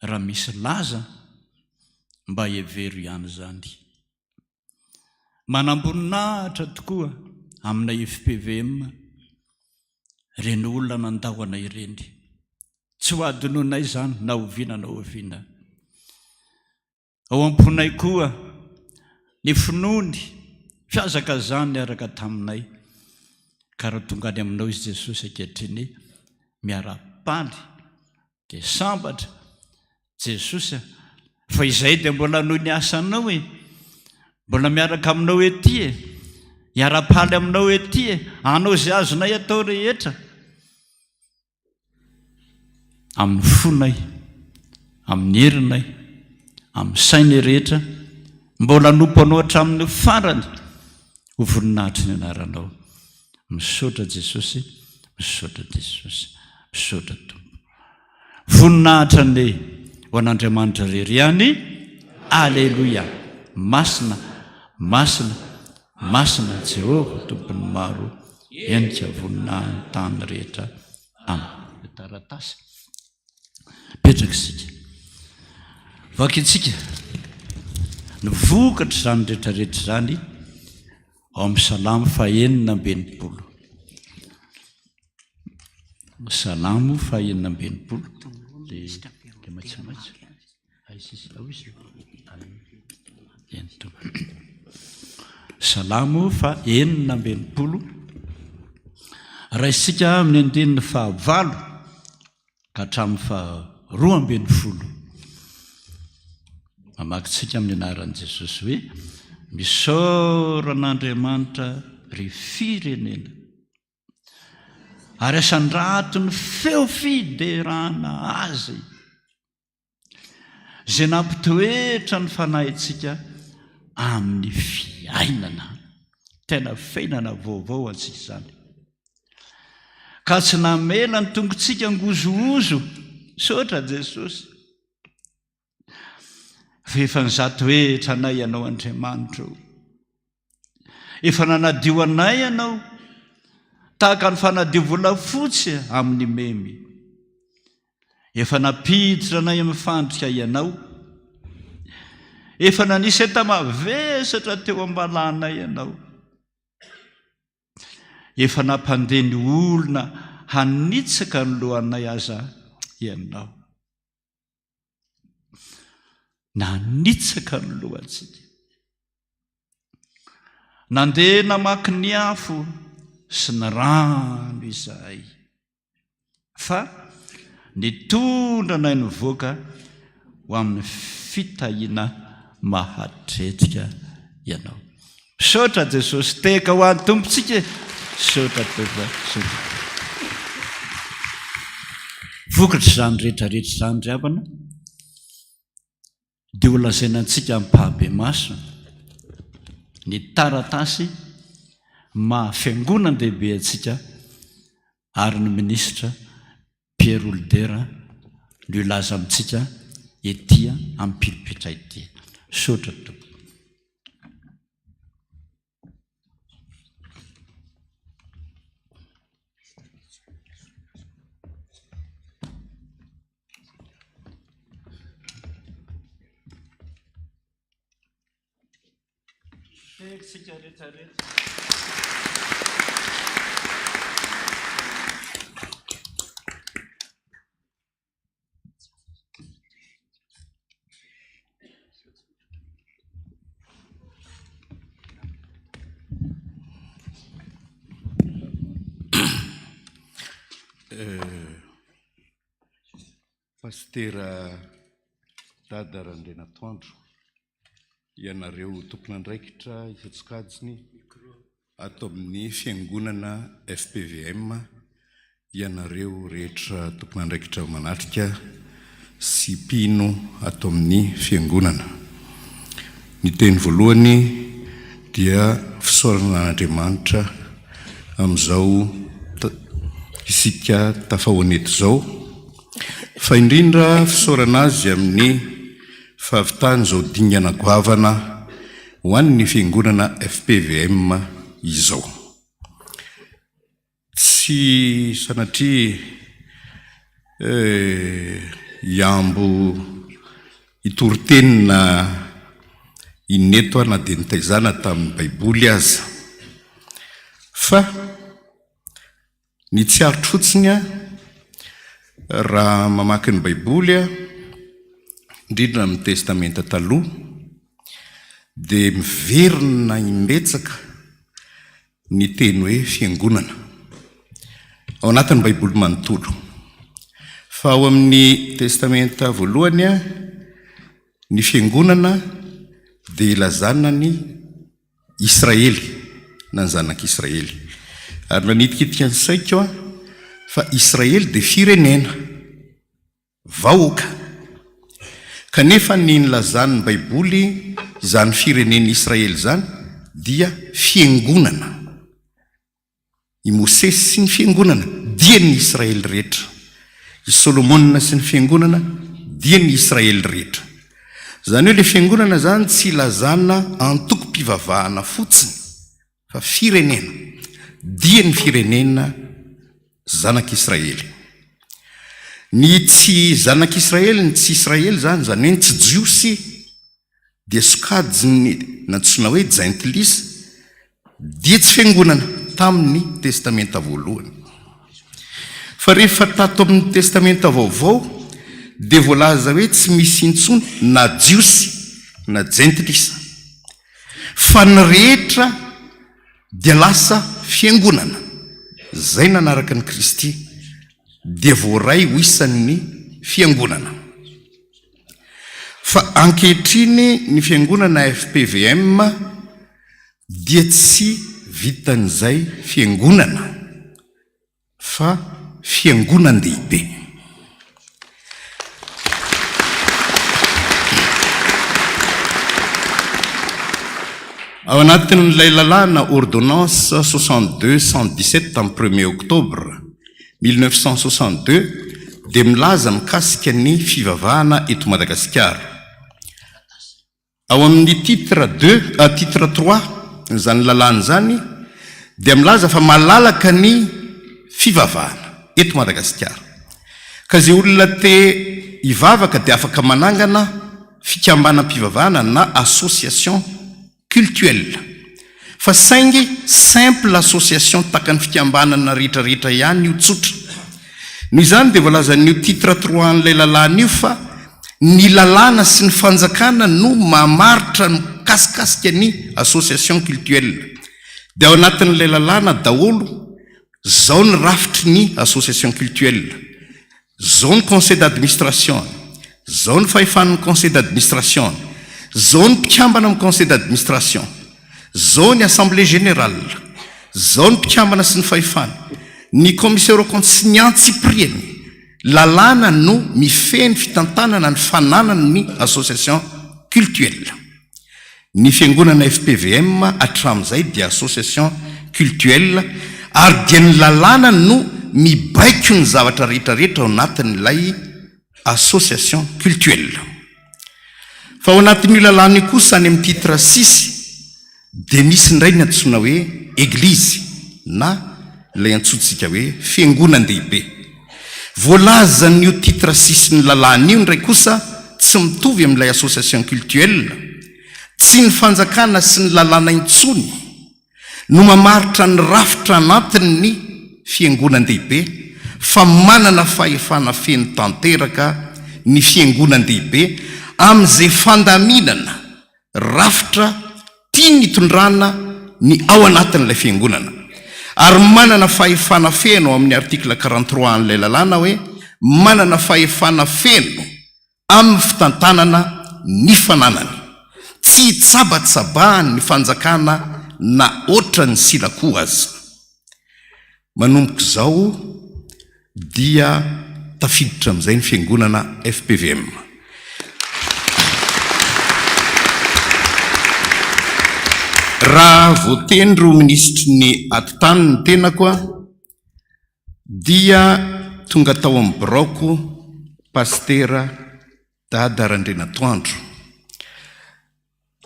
raha misy laza mba hevero ihany zany manamboninahitra tokoa amina FPVM reny olona nandahoana ireny tsy ho adinonay zany na oviana na oviana ao amponay koa ny finony fiazaka zany niaraka taminay ka raha tonga any aminao izy Jesosy ankehitriny miara-paly dia sambatra Jesosy fa izay dia mbola noho ny asanao mbola miaraka aminao ety miara-paly aminao ety anao izay azonay atao rehetra amin'ny fonay amin'ny herinay amin'ny sainy rehetra mbola nompo anao hatramin'ny farany ho voninahitra ny anaranao misaotra Jesosy misaotra Jesosy misaotra Tompo voninahitra ny ho an'Andriamanitra reriany aleluia masina masina masina Jehova tompony maro endrika voninahitra tany rehetra amin'ny taratasy petraka isika vakitsika ny vokatra zany rehetrarehetra zany ao amin'ny salamo fahaenina ambinipolo salamo fahaenina ambinipolo dia maitsomaitso salamo fahaenina ambinipolo raha isika amin'ny andininy fahavalo ka hatramin'ny faharoa ambinifolo mamakitsika amin'ny anaran'i Jesosy hoe misaoran'Andriamanitra ry firenena ary asandrato ny feo fiderana azy zay nampitoetra ny fanahintsika amin'ny fiainana tena fiainana vaovao antsika zany ka tsy namela ny tongontsika ngozoozo sotra Jesosy fa efa nizato hetra anay ianao Andriamanitra efa nanadio anay ianao tahaka ny fanadio volafotsy amin'ny memy efa napiditra anay amin'ny fandrika ianao efa nanisy entamavesatra teo ambalanay ianao efa nampandeha ny olona hanitsaka ny lohanay aza ianao nanitsaka ny lohantsika nandeha namaky ny afo sy ny rano izahay fa nitondra nay nivoaka ho amin'ny fitahiana mahatretrika ianao misaotra Jesosy teka ho an'ny tompontsika misaotra tofa vokatra zany rehetrarehetra zany ry havana dia ho lazaina antsika mpahabe maso ny taratasy mahafiangonan-dehibe antsika ary ny ministra Pierre Oldera no ilaza amintsika etỳ amin'ny pilipitra ity. Sotra tompo. Pastera Dada Randrenatoandro, ianareo tompon'andraikitra ifatsokajiny ato amin'ny Fiangonana FPVM, ianareo rehetra tompon'andraikitra manatrika sy mpino ato amin'ny fiangonana. Ny teny voalohany dia fisaorana Andriamanitra amin'izao isika tafahoaneto zao, fa indrindra fisaorana azy amin'ny fahavitany zao dingana goavana ho an'ny fiangonana FPVM izao. Tsy sanatria iambo itoritenina ineto na dia nitaizana tamin'ny baiboly aza, fa ny tsy arotro fotsiny raha mamaky ny baiboly indrindra amin'ny testamenta taloha dia miverina imbetsaka ny teny hoe fiangonana ao anatin'ny baiboly manontolo. Fa ao amin'ny testamenta voalohany ny fiangonana dia ilazana ny Israely na ny zanak'Israely, ary nanitikitika ny saiko fa Israely dia firenena vahoaka, kanefa ny nilazan'ny baiboly izany firenena Israely zany dia fiangonana. I Mosesy sy ny fiangonana dia ny Israely rehetra, i Solomona sy ny fiangonana dia ny Israely rehetra. Zany hoe ilay fiangonana zany tsy ilazana antoko-pivavahana fotsiny, fa firenena, dia ny firenena zanak'Israely. Ny tsy zanak'Israely, ny tsy Israely zany, zany hoe ny tsy jiosy dia sokajiny nantsona hoe EGLISE, dia tsy fiangonana tamin'ny testamenta voalohany. Fa rehefa tato amin'ny testamenta vaovao dia voalaza hoe tsy misy intsony na jiosy na EGLISE, fa ny rehetra dia lasa fiangonana. Zay nanaraka ny Kristy dia voaray ho isan'ny fiangonana. Fa ankehitriny ny fiangonana FPVM dia tsy vitan'izay fiangonana, fa fiangonan-dehibe. Ao anatin'ilay lalàna ordonnance 62-117 tamin'ny 1er octobre 1962 dia milaza mikasika ny fivavahana eto Madagasikara. Ao amin'ny titre 3 zany lalàna zany dia milaza fa malalaka ny fivavahana eto Madagasikara, ka zay olona te hivavaka dia afaka manangana fikambanam-pivavahana na association cultuelle, fa saingy simple association takany fikambanana rehetrarehetra ihany io tsotra. Noho izany dia voalaza n'io titre 3 an'ilay lalàna io fa ny lalàna sy ny fanjakana no mamaritra mikasikasika ny association cultuelle. Dia ao anatin'ilay lalàna daholo zao ny rafitry ny association cultuelle, zao ny conseil d'administration, zao ny fahefan'ny conseil d'administration, zao ny mpikambana amin'ny conseil d'administration, zao ny assemblée générale, zao ny mpikambana sy ny fahefana, ny commissaire au compte sy ny antsipriany. Lalàna no mifehy ny fitantanana ny fananana ny association cultuelle. Ny fiangonana FPVM hatramin'izay dia association cultuelle ary dia ny lalàna no mibaiko ny zavatra rehetrarehetra ao anatin'ilay association cultuelle. Fa ao anatin'io lalàna io kosa any amin'ny titre 6 dia misy indray ny antsoina hoe EGLISE na ilay antsointsika hoe fiangonandehibe. Voalaza n'io titre 6 ny lalàna io ndray kosa tsy mitovy amin'ilay association cultuelle, tsy ny fanjakana sy ny lalàna intsony no mamaritra ny rafitra anatin'ny fiangonandehibe, fa manana fahefana feno tanteraka ny fiangonandehibe amin'izay fandaminana rafitra tia ny tondrana ny ao anatin'ilay fiangonana. Ary manana fahefana feno amin'ny artikla 43 an'ilay lalàna hoe manana fahefana feno amin'ny fitantanana ny fananany, tsy tsabatsabahany ny fanjakana na oatra ny silako azy. Manomboka izao dia tafiditra amin'izay ny fiangonana FPVM. Raha voateny ro ministry ny atitany ny tenako dia tonga tao amin'ny broko pastera dada Randrenatoandro.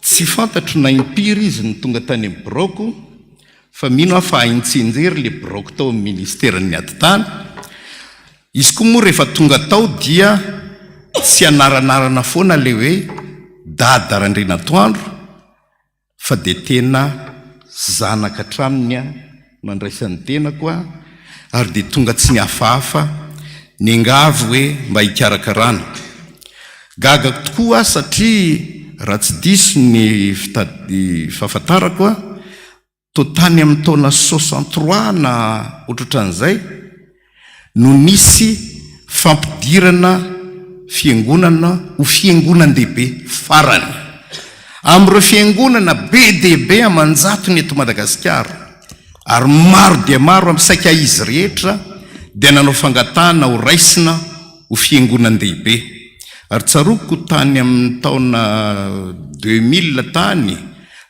Tsy fantatro na impiry izy ny tonga tany amin'ny broko, fa mino aho fa haintsinjery le broko tao amin'ny ministeran'ny atitany. Izy koa moa rehefa tonga tao dia tsy anaranarana foana le hoe dada Randrenatoandro, fa dia tena zanaka traminy mandraisan'ny tenako ary dia tonga tsy ny hafahafa ny angavo hoe mba hikarakarana. Gaga tokoa satria raha tsy diso ny fahafantarako to tany amin'ny taona 63 na ohatran'izay no nisy fampidirana fiangonana ho fiangonandehibe farany. Amin'ireo fiangonana be dehibe amanjatony eto Madagasikara, ary maro dia maro amin'ny saika izy rehetra dia nanao fangatahana ho raisina ho fiangonandehibe. Ary tsaroko tany amin'ny taona 2000 tany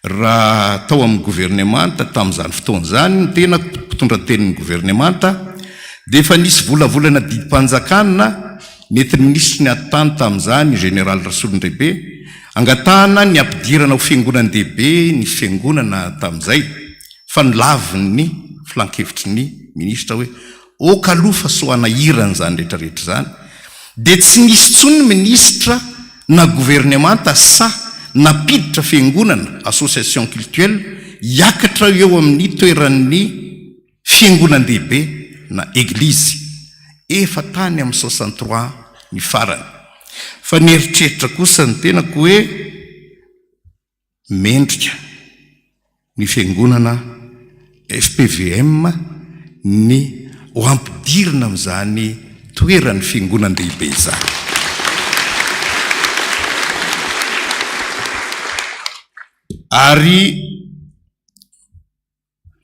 raha tao amin'ny gouvernemanta tamin'izany fotoan'izany ny tena mpitondra tenin'ny gouvernemanta dia efa nisy volavolana didimpanjakana nentiny ministry ny atitany tamin'izany général Rasolondehibe angatahana ny ampidirana ho fiangonandehibe ny fiangonana tamin'izay, fa nilaviny filankevitry ny ministra hoe okalofa soana irana zany rehetrarehetra zany. Dia tsy nisy tsony ministra na gouvernemanta sa napiditra fiangonana association cultuelle hiakatra eo amin'ny toeran'ny fiangonandehibe na EGLISE efa tany amin'ny 63 ny farany. Fa nieritreritra kosa ny tenako hoe mendrika ny fiangonana FPVM ny ho ampidirina amin'izany toeran'ny fiangonandehibe izany. Ary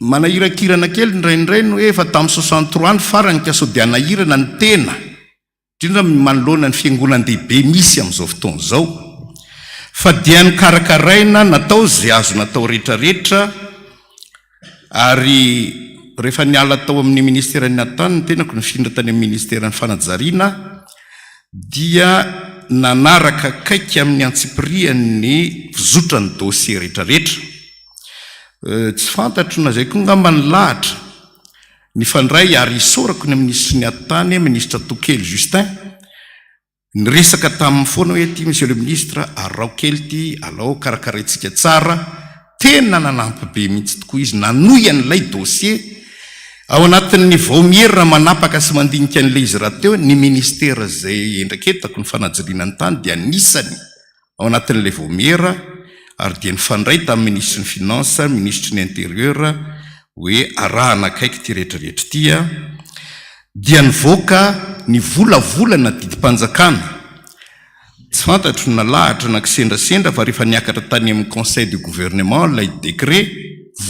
manahirakirana kely indraindray no hoe efa tamin'ny 63 ny farany ka sao dia anahirana ny tena indrindra manoloana ny fiangonandehibe misy amin'izao fotoana izao, fa dia nikarakaraina natao izay azo natao rehetrarehetra. Ary rehefa niala tao amin'ny ministeran'ny atitany ny tenako nifindra tany amin'ny ministeran'ny fanajariana dia nanaraka kaiky amin'ny antsipirian'ny fizotra ny dossier rehetrarehetra. Tsy fantatro na zay koa ngamba ny lahatra ny fandray ary isorako ny ministry ny atitany ministra Tokely Justin niresaka tamin'ny foana hoe ty monsieur le ministre arao kely ty alao karakaraintsika tsara, tena nanampy be mihitsy tokoa izy nanoy an'ilay dossier ao anatin'ny vaomierina manapaka sy mandinika an'ilay izy raha teo ny ministera zay endraketako ny fanajaliana ny tany dia anisany ao anatin'ilay vaomiera. Ary dia nifandray tamin'ny ministry ny finance, ministry ny intérieur hoe arahana kaiky ty rehetrarehetra tya dia nivoaka ny volavolana didimpanjakana. Tsy fantatro na lahatra na kisendrasendra fa rehefa niakatra tany amin'ny conseil du gouvernement lay décret,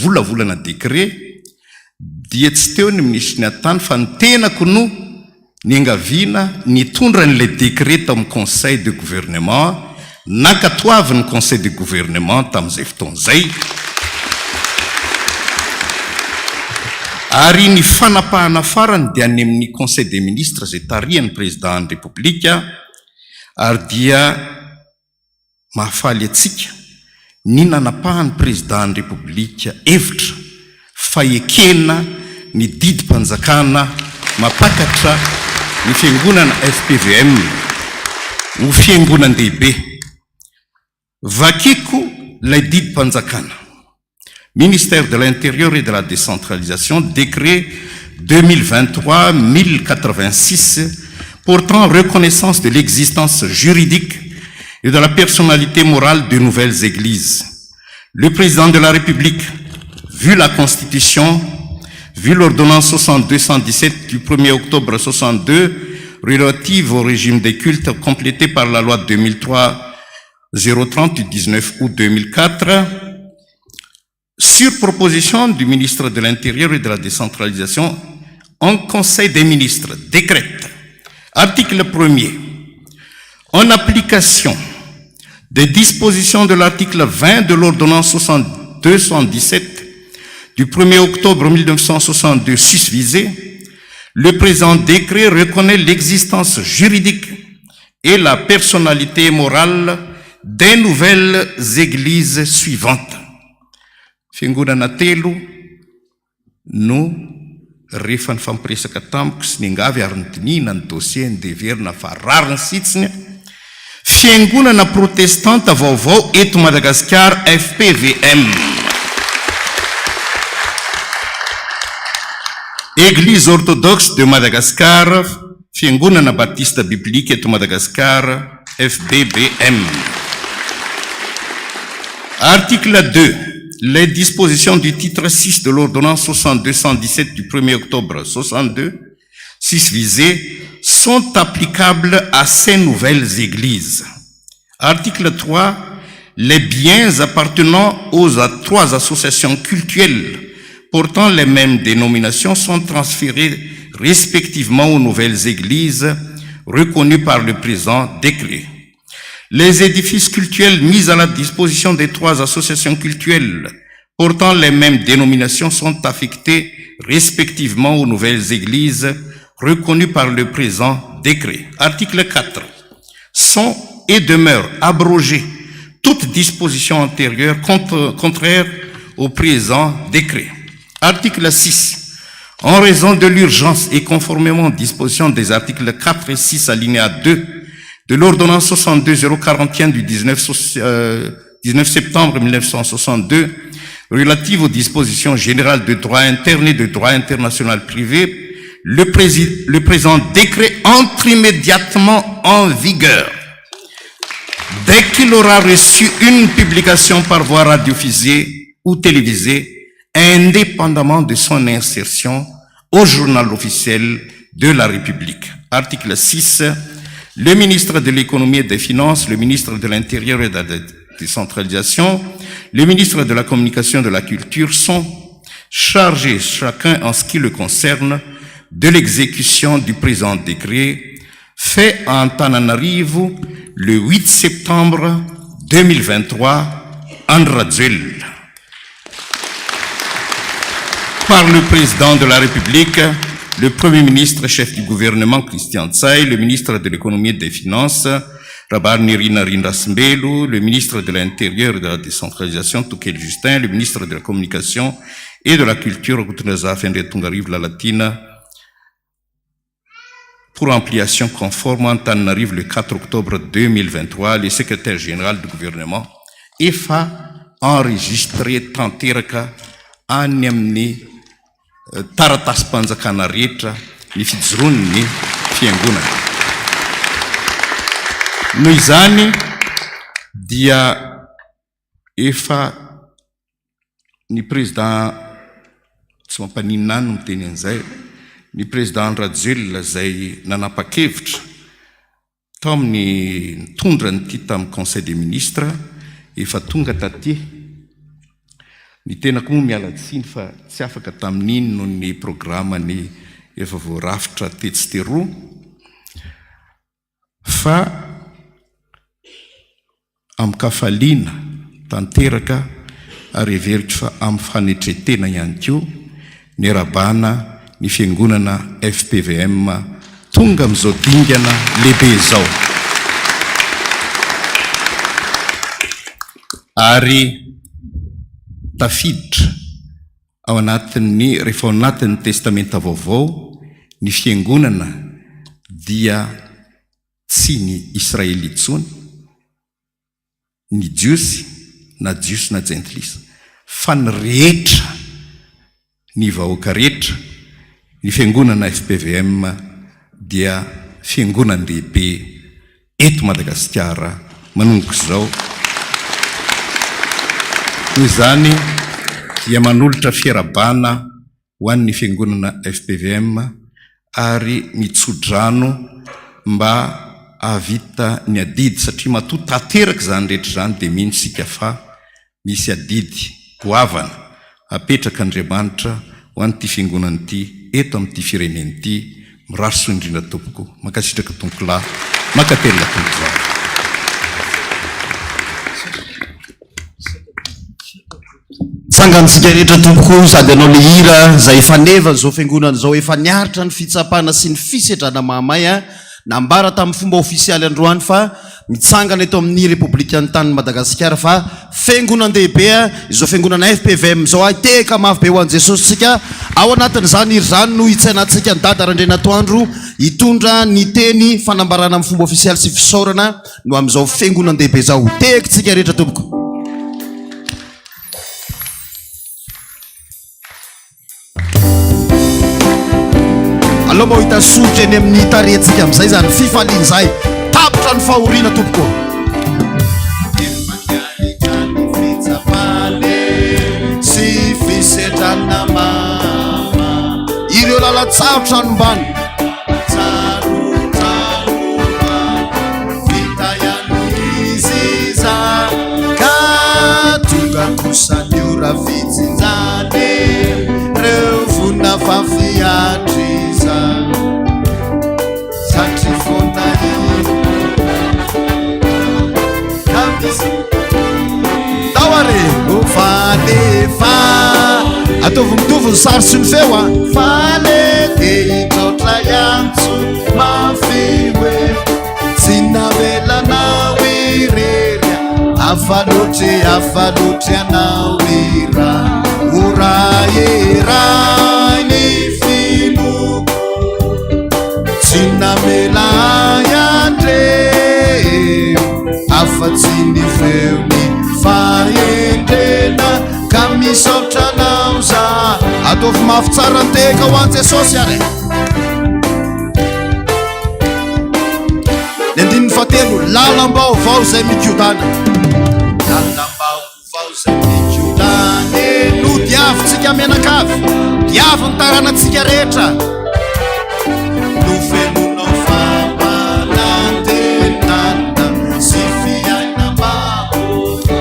volavolana décret, dia tsy teo ny ministry ny atitany fa ny tenako no ny angaviana nitondra n'ilay décret tao amin'ny conseil de gouvernement nankatoavy ny conseil de gouvernement tamin'izay fotoan'izay ary ny fanapahana farany dia any amin'ny conseil des ministres zay tarihan'ny président ny république ary dia mahafaly atsika ny nanapahany président ny république hevitra fa ekena ny didim-panjakana mapakatra ny fiangonana FPVM ho fiangonan-dehibe vakiko lay didim-panjakana ministère de l'Intérieur et de la décentralisation, décret 2023-1086 portant reconnaissance de l'existence juridique et de la personnalité morale de nouvelles églises. Le président de la République, vu la Constitution, vu l'ordonnance 6217 du 1er octobre 62 relative au régime des cultes complétée par la loi 2003-030 du 19 août 2004, sur proposition du ministre de l'Intérieur et de la décentralisation, un conseil des ministres décrète, article 1er, en application des dispositions de l'article 20 de l'ordonnance 6217 du 1er octobre 1962 susvisé, le présent décret reconnaît l'existence juridique et la personnalité morale des nouvelles églises suivantes. Fiangonana telo no rehefa ny fampiresaka tamiko sy ny angavy ary ny dinina ny dossier ny deverina fa rariny sitsiny fiangonana protestante vaovao eto Madagasikara FPVM, Église orthodoxe de Madagascar, fiangonana baptiste biblique eto Madagascar FPVM. Article 2. Les dispositions du titre 6 de l'ordonnance 6217 du 1er octobre 62, 6 visées, sont applicables à ces nouvelles églises. Article 3. Les biens appartenant aux 3 associations cultuelles portant les mêmes dénominations sont transférés respectivement aux nouvelles églises reconnues par le présent décret. Les édifices cultuels mis à la disposition des 3 associations cultuelles portant les mêmes dénominations sont affectés respectivement aux nouvelles églises reconnues par le présent décret. Article 4. Sont et demeurent abrogées toutes dispositions antérieures contraires au présent décret. Article 6. En raison de l'urgence et conformément aux dispositions des articles 4 et 6 alinéa 2 de l'ordonnance 62-041 du 19 septembre 1962, relative aux dispositions générales de droit interne et de droit international privé, le présent décret entre immédiatement en vigueur. Dès qu'il aura reçu une publication par voie radiodiffusée ou télévisée, indépendamment de son insertion au journal officiel de la République. Article 6. Le ministre de l'économie et des finances, le ministre de l'Intérieur et de la décentralisation, le ministre de la communication et de la culture sont chargés, chacun en ce qui le concerne, de l'exécution du présent décret fait à Antananarivo le 8 septembre 2023 en Radzuel par le président de la République, le Premier ministre, chef du gouvernement, Christian Tsai, le ministre de l'économie et des finances, Rabar Nirina Rindrasmbelu, le ministre de l'Intérieur et de la décentralisation, Toukel Justin, le ministre de la communication et de la culture, Gutunaza Fendretungarive La Latina, pour ampliation conforme, Antananarive le 4 octobre 2023, le secrétaire général du gouvernement, EFA enregistré Tanteraka Anyamni taratasy-panjakana rehetra ny fijoroany ny fiangonana. Noho izany dia efa ny président tsy mampaninona any no miteny an'izay, ny président Radzuel zay nanapa-kevitra tao amin'ny tondra nyty tamin'ny conseil des ministres efa tonga taty. Ny tenako moa miala tsiny fa tsy afaka tamin'iny no ny programany efa voarafitra tetsy teroa fa amin'ny kafaliana tanteraka ary everitra fa amin'ny fanetretena ihany koa ny rabana ny fiangonana FPVM tonga amin'izao dingana lehibe izao. Ary tafiditra ao anatin'ny rehefa ao anatin'ny testamenta vaovao ny fiangonana dia tsy ny Israely intsony, ny jiosy na jentilisa, fa ny rehetra ny vahoaka rehetra. Ny fiangonana FPVM dia fiangonan-dehibe eto Madagasikara manomboka izao. Noho izany dia manolotra fiarabana ho an'ny fiangonana FPVM ary mitsodrano mba avita ny adidy, satria matoa tanteraka zany rehetra zany dia mino sika fa misy adidy goavana apetraka Andriamanitra ho an'ity fiangonana ity eto amin'ity firenena ity. Miraso indrindra tompoko, makasitraka tompoko lahy, makatelina tompoko vavy. Sangantsika rehetra tompoko sady anao le hira zay efa neva zao fiangonana zao efa niaritra ny fitsapana sy ny fisedrana mahamay nambara tamin'ny fomba ofisialy androany fa mitsangana eto amin'ny Republikan'ny tany Madagasikara fa fiangonan-dehibe izao fiangonana FPVM zao teka mafy be ho an'i Jesosy tsika. Ao anatin'izany hiry zany no hitsainantsika ny dada randrena atoandro hitondra ny teny fanambarana amin'ny fomba ofisialy sy fisaorana no amin'izao fiangonan-dehibe zao. Teka tsika rehetra tompoko. Aloha moa hita sotra eny amin'ny tarentsika amin'izay zany fifaliana izay tapitra ny fahoriana tompoko. Sy fisedrana mama ireo lalatsarotra no mbany vita ihany izy izany ka tonga kosany ora vitsinjany reo vona fafiatriza satri fontaine taware o falefa atovy sary sy ny feo fale de itotra yantso mafiwe sinavelana wireria afalotre anao ira uraera ni filo sinamela yandre afatsiny feuni faendrena kamisaotra nao za atovy mafy tsara anteka ho an'i Jesosy ary. Ny andininy fatelo lalam-baovao zay mikodana lalam-baovao zay mikodana no diavintsika menakavy diavy ny taranantsika rehetra no fenonao fambalantenana sy fiaina mbahoaka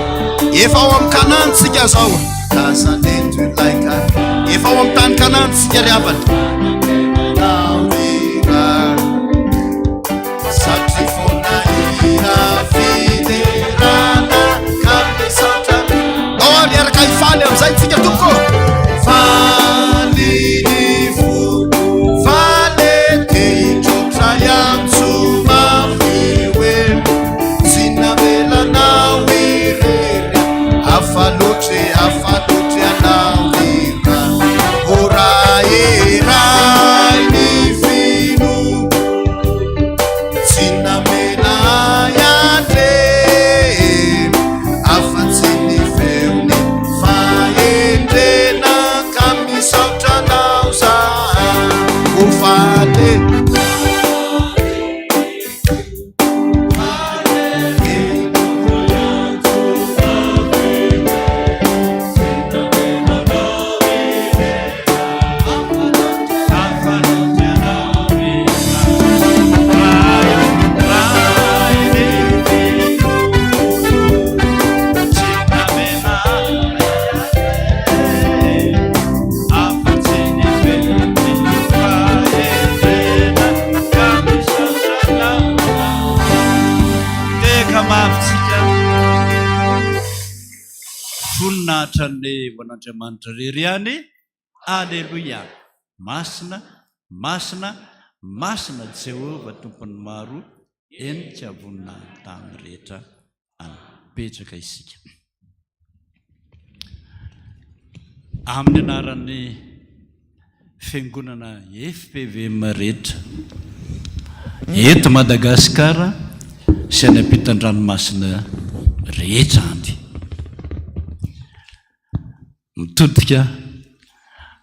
efa ao amin'ny kanantsika zao tazaneto ilaika efa ao amin'ny tany kanantsika ry avana naoira satri fona ira fiderana ka misaotra ao ary araka hifaly amin'izay tsika tompoko faliny foko fale de itrotra yantso mafiwe sinamelanao ireria afalotre anao ira oraerai ny fino sinamela yandre afatsy ny feony faendre voninahitra ny hoan'Andriamanitra rery ihany. Aleloia. Masina, masina, masina Jehova tompony maro, endrika voninahitany rehetra apetraka isika. Amin'ny anaran'ny Fiangonana FPVM rehetra eto Madagasikara sy any ampitan-dranomasina rehetra any, mitodika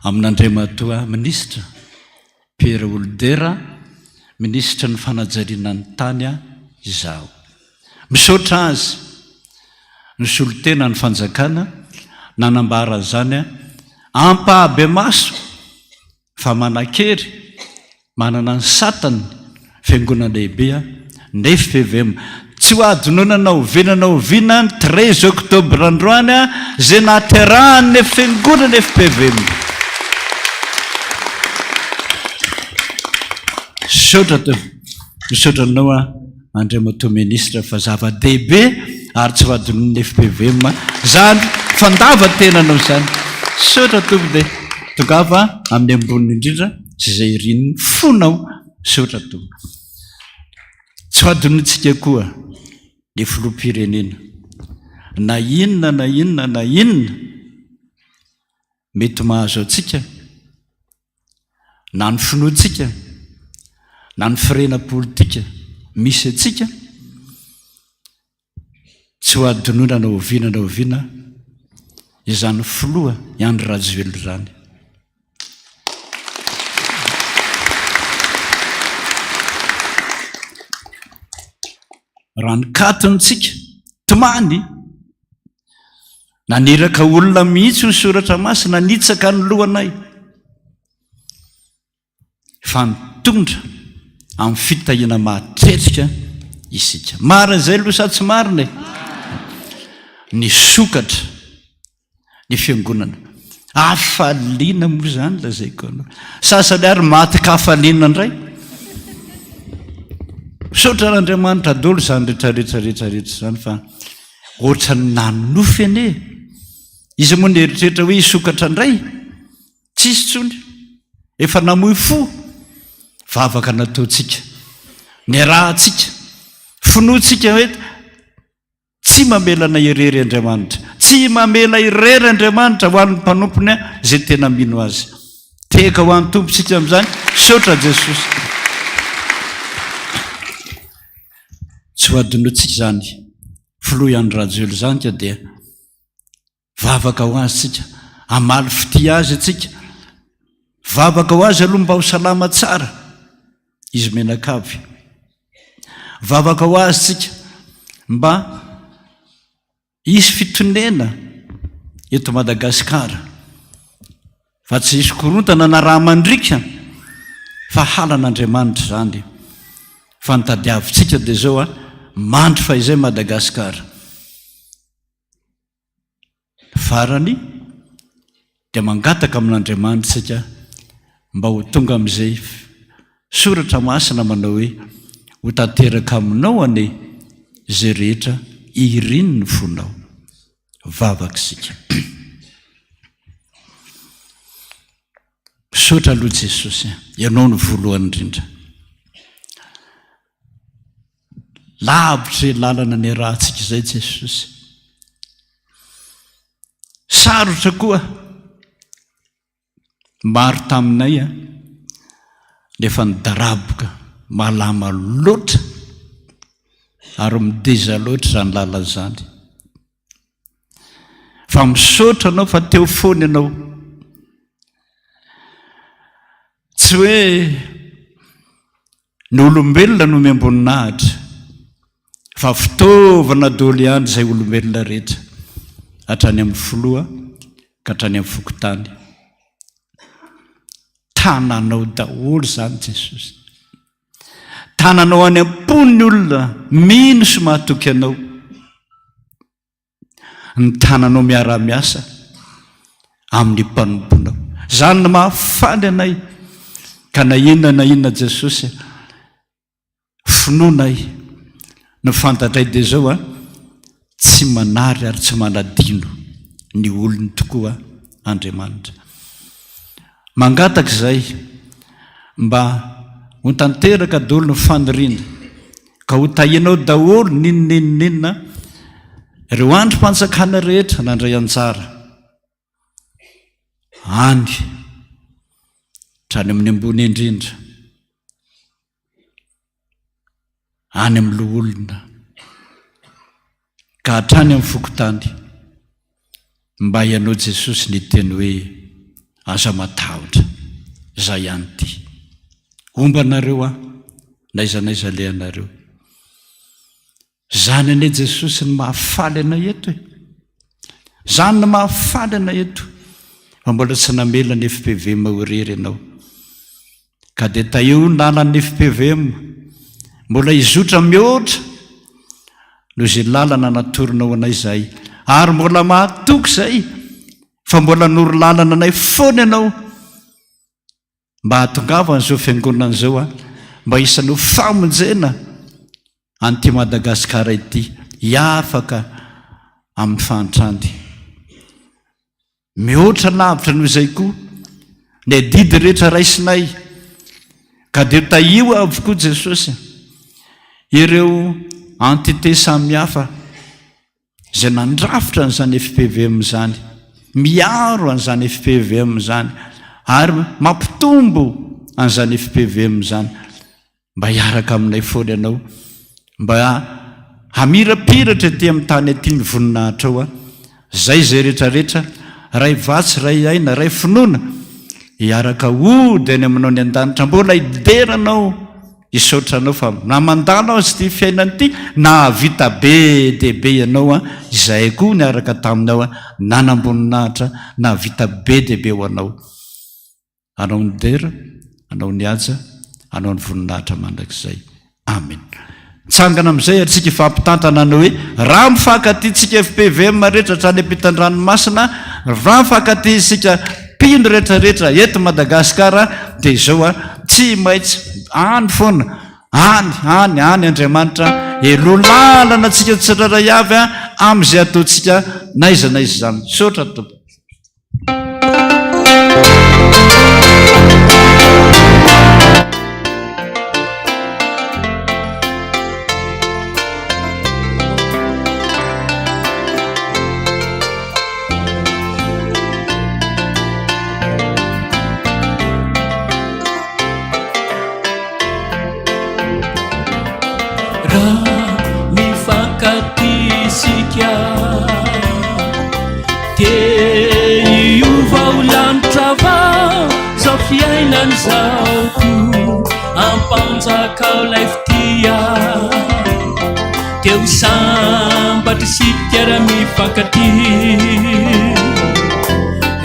amin'Andriamatoa minisitra Pierre Oldera, minisitra ny fanajariana ny tany izaho. Misaotra azy ny solotena ny fanjakana nanambara zany ampahabe maso fa manakery manana ny satany fiangonana lehibe ny FPVM. Tsy ho adononana ovinana oviana ny 13 oktobra androany zay nahaterahan'ny fiangonana FPVM. Misaotra anao Andriamatoa minisitra fa zava-dehibe ary tsy ho adonon'ny FPVM zany fandava tenanao zany. Misaotra tompo dia tongava amin'ny amboniny indrindra sy izay irininy fonao. Misaotra tompo. Tsy ho adonontsika koa ny filoham-pirenena na inona mety mahazo atsika, na ny finoantsika, na ny firena politika misy atsika, tsy ho adononana oviana izany filoha Andry Rajoelina zany. Raha nikatontsika tomany naniraka olona mihitsy ho soratra masina nitsaka ny lohanay fa nitondra amin'ny fitahiana mahatretrika isika. Marina izay aloha sa tsy marina? Ny sokatra ny fiangonana afaliana moa zany lazaiko anao. Sasany ary maty ka afaliana indray. Misaotra n'Andriamanitra daholo zany rehetra zany fa ohatrany nanofy ane. Izy moa nieritreritra hoe hisokatra indray, tsisy tsony, efa namoy fo, vavaka nataontsika, niarahantsika, finoantsika hoe tsy mamelana irery Andriamanitra, tsy mamela irery Andriamanitra ho an'ny mpanompony zay tena mino azy. Teka ho an'ny tompontsika amin'izany. Misaotra Jesosy. Tsy ho adonontsika zany filoha Andry Rajoelina zany ka dia vavaka ho azy tsika, amaly fity azy atsika, vavaka ho azy aloha mba ho salama tsara izy menakavy, vavaka ho azy tsika mba isy fitonena eto Madagasikara, fa tsy isy korontana na raha mandrika fa halan'Andriamanitra zany. Fa nitadiavintsika dia zao mandry fa izay Madagasikara. Farany dia mangataka amin'Andriamanitra tsika mba ho tonga amin'izay soratra masina manao hoe ho tanteraka aminao ane zay rehetra iriny ny fonao. Vavaka isika. Misaotra aloha Jesosy, ianao ny voalohany indrindra. Lavitra lalana ny rahantsika izay Jesosy. Sarotra koa maro taminay nefa nidaraboka malama loatra ary mideza loatra zany lala zany. Fa misaotra anao fa teo foana ianao. Tsy hoe ny olombelona no miamboninahitra, fa fitaovana daholo ihany izay olombelona rehetra, hatrany amin'ny filoha ka hatrany amin'ny fokotany. Tananao daholo zany Jesosy. Tananao any am-pon'ny olona mino sy mahatoky anao. Ny tananao miara-miasa amin'ny mpanomponao. Zany no mahafaly anay ka na inona Jesosy finoanay ny fantatray dia zao tsy manary ary tsy manadino ny olony tokoa Andriamanitra. Mangataka izay mba ho tanteraka daholo ny faniriana ka ho tahinao daholo ninona ireo androm-panjakana rehetra nandray anjara any trany amin'ny ambony indrindra any amin'ny loha olona ka hatrany amin'ny fokotany mba hianao Jesosy ny teny hoe aza matahotra izay ihany ty omba nareo naiza le anareo zany ane Jesosy ny mahafaly ana eto zany ny mahafaly ana eto fa mbola tsy namela ny FPVM horery ianao ka dia taio lalan'ny FPVM mbola izotra mihoatra no izay lalana natorinao anay izay ary mbola mahatoky izay fa mbola noro lalana anay foana ianao mba hatongava an'izao fiangonana izao mba isanao famonjena anty Madagasikara ity hiafaka amin'ny fahantrany mihoatra lavitra noho izay koa ny didy rehetra raisinay ka dia taio avokoa Jesosy ireo entité samihafa izay nandrafitra an'izany FPVM zany miaro an'izany FPVM zany ary mampitombo an'izany FPVM zany mba hiaraka aminay foana ianao mba hamirapiratra ety amin'ny tany aty ny voninahitra ao zay rehetrarehetra ray vatsy ray aina ray finoana hiaraka ody any aminao ny an-danitra mbola hideranao isaotranao fa na mandalo azy ty fiainany ity na vita be dehibe ianao izay koa niaraka taminao nanamboninahitra na vita be dehibe ho anao anao ny dera anao ny aja anao ny voninahitra mandrakizay amen. Tsangana amin'izay atsika fampitantana ny hoe raha mifankatytsika FPVM rehetra trany ampitan-dranomasina raha mifankaty isika mpino rehetrarehetra eto Madagasikara dia izao tsy maintsy any foana any Andriamanitra elo lalana atsika tsiraray avy amin'izay ataontsika naiza zany sotra tompo. Ampanjakao laiftia teu sambatra sikara mifankaty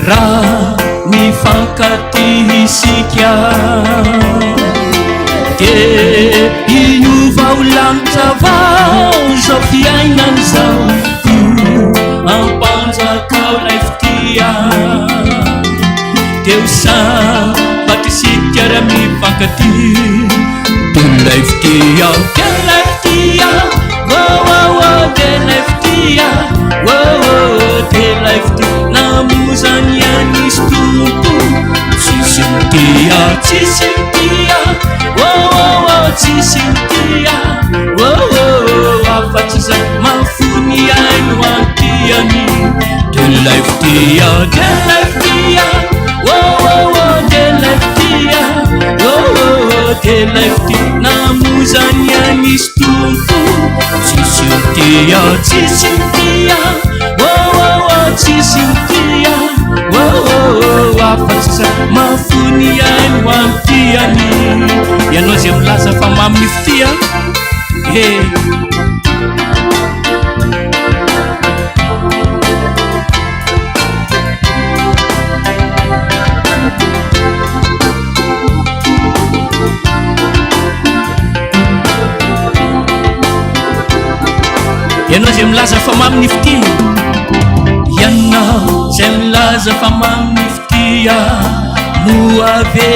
raha mifankaty isika dia hiova ho lamitra vao zao fiainany zao ampanjakao laiftia teu sambatra sikara mifankaty Deleftia, Deleftia, Deleftia, namuzania nistumpu, Cisintia, Afatiza mafunia inuantiani, Deleftia, Deleftia, namuzania nistumpu, Cisintia, afatiza mafunia inuantiani, ianao zay milaza fa mamy fitia ianao zay milaza fa mamy ny fitia ianao zay milaza fa mamy ny fitia moave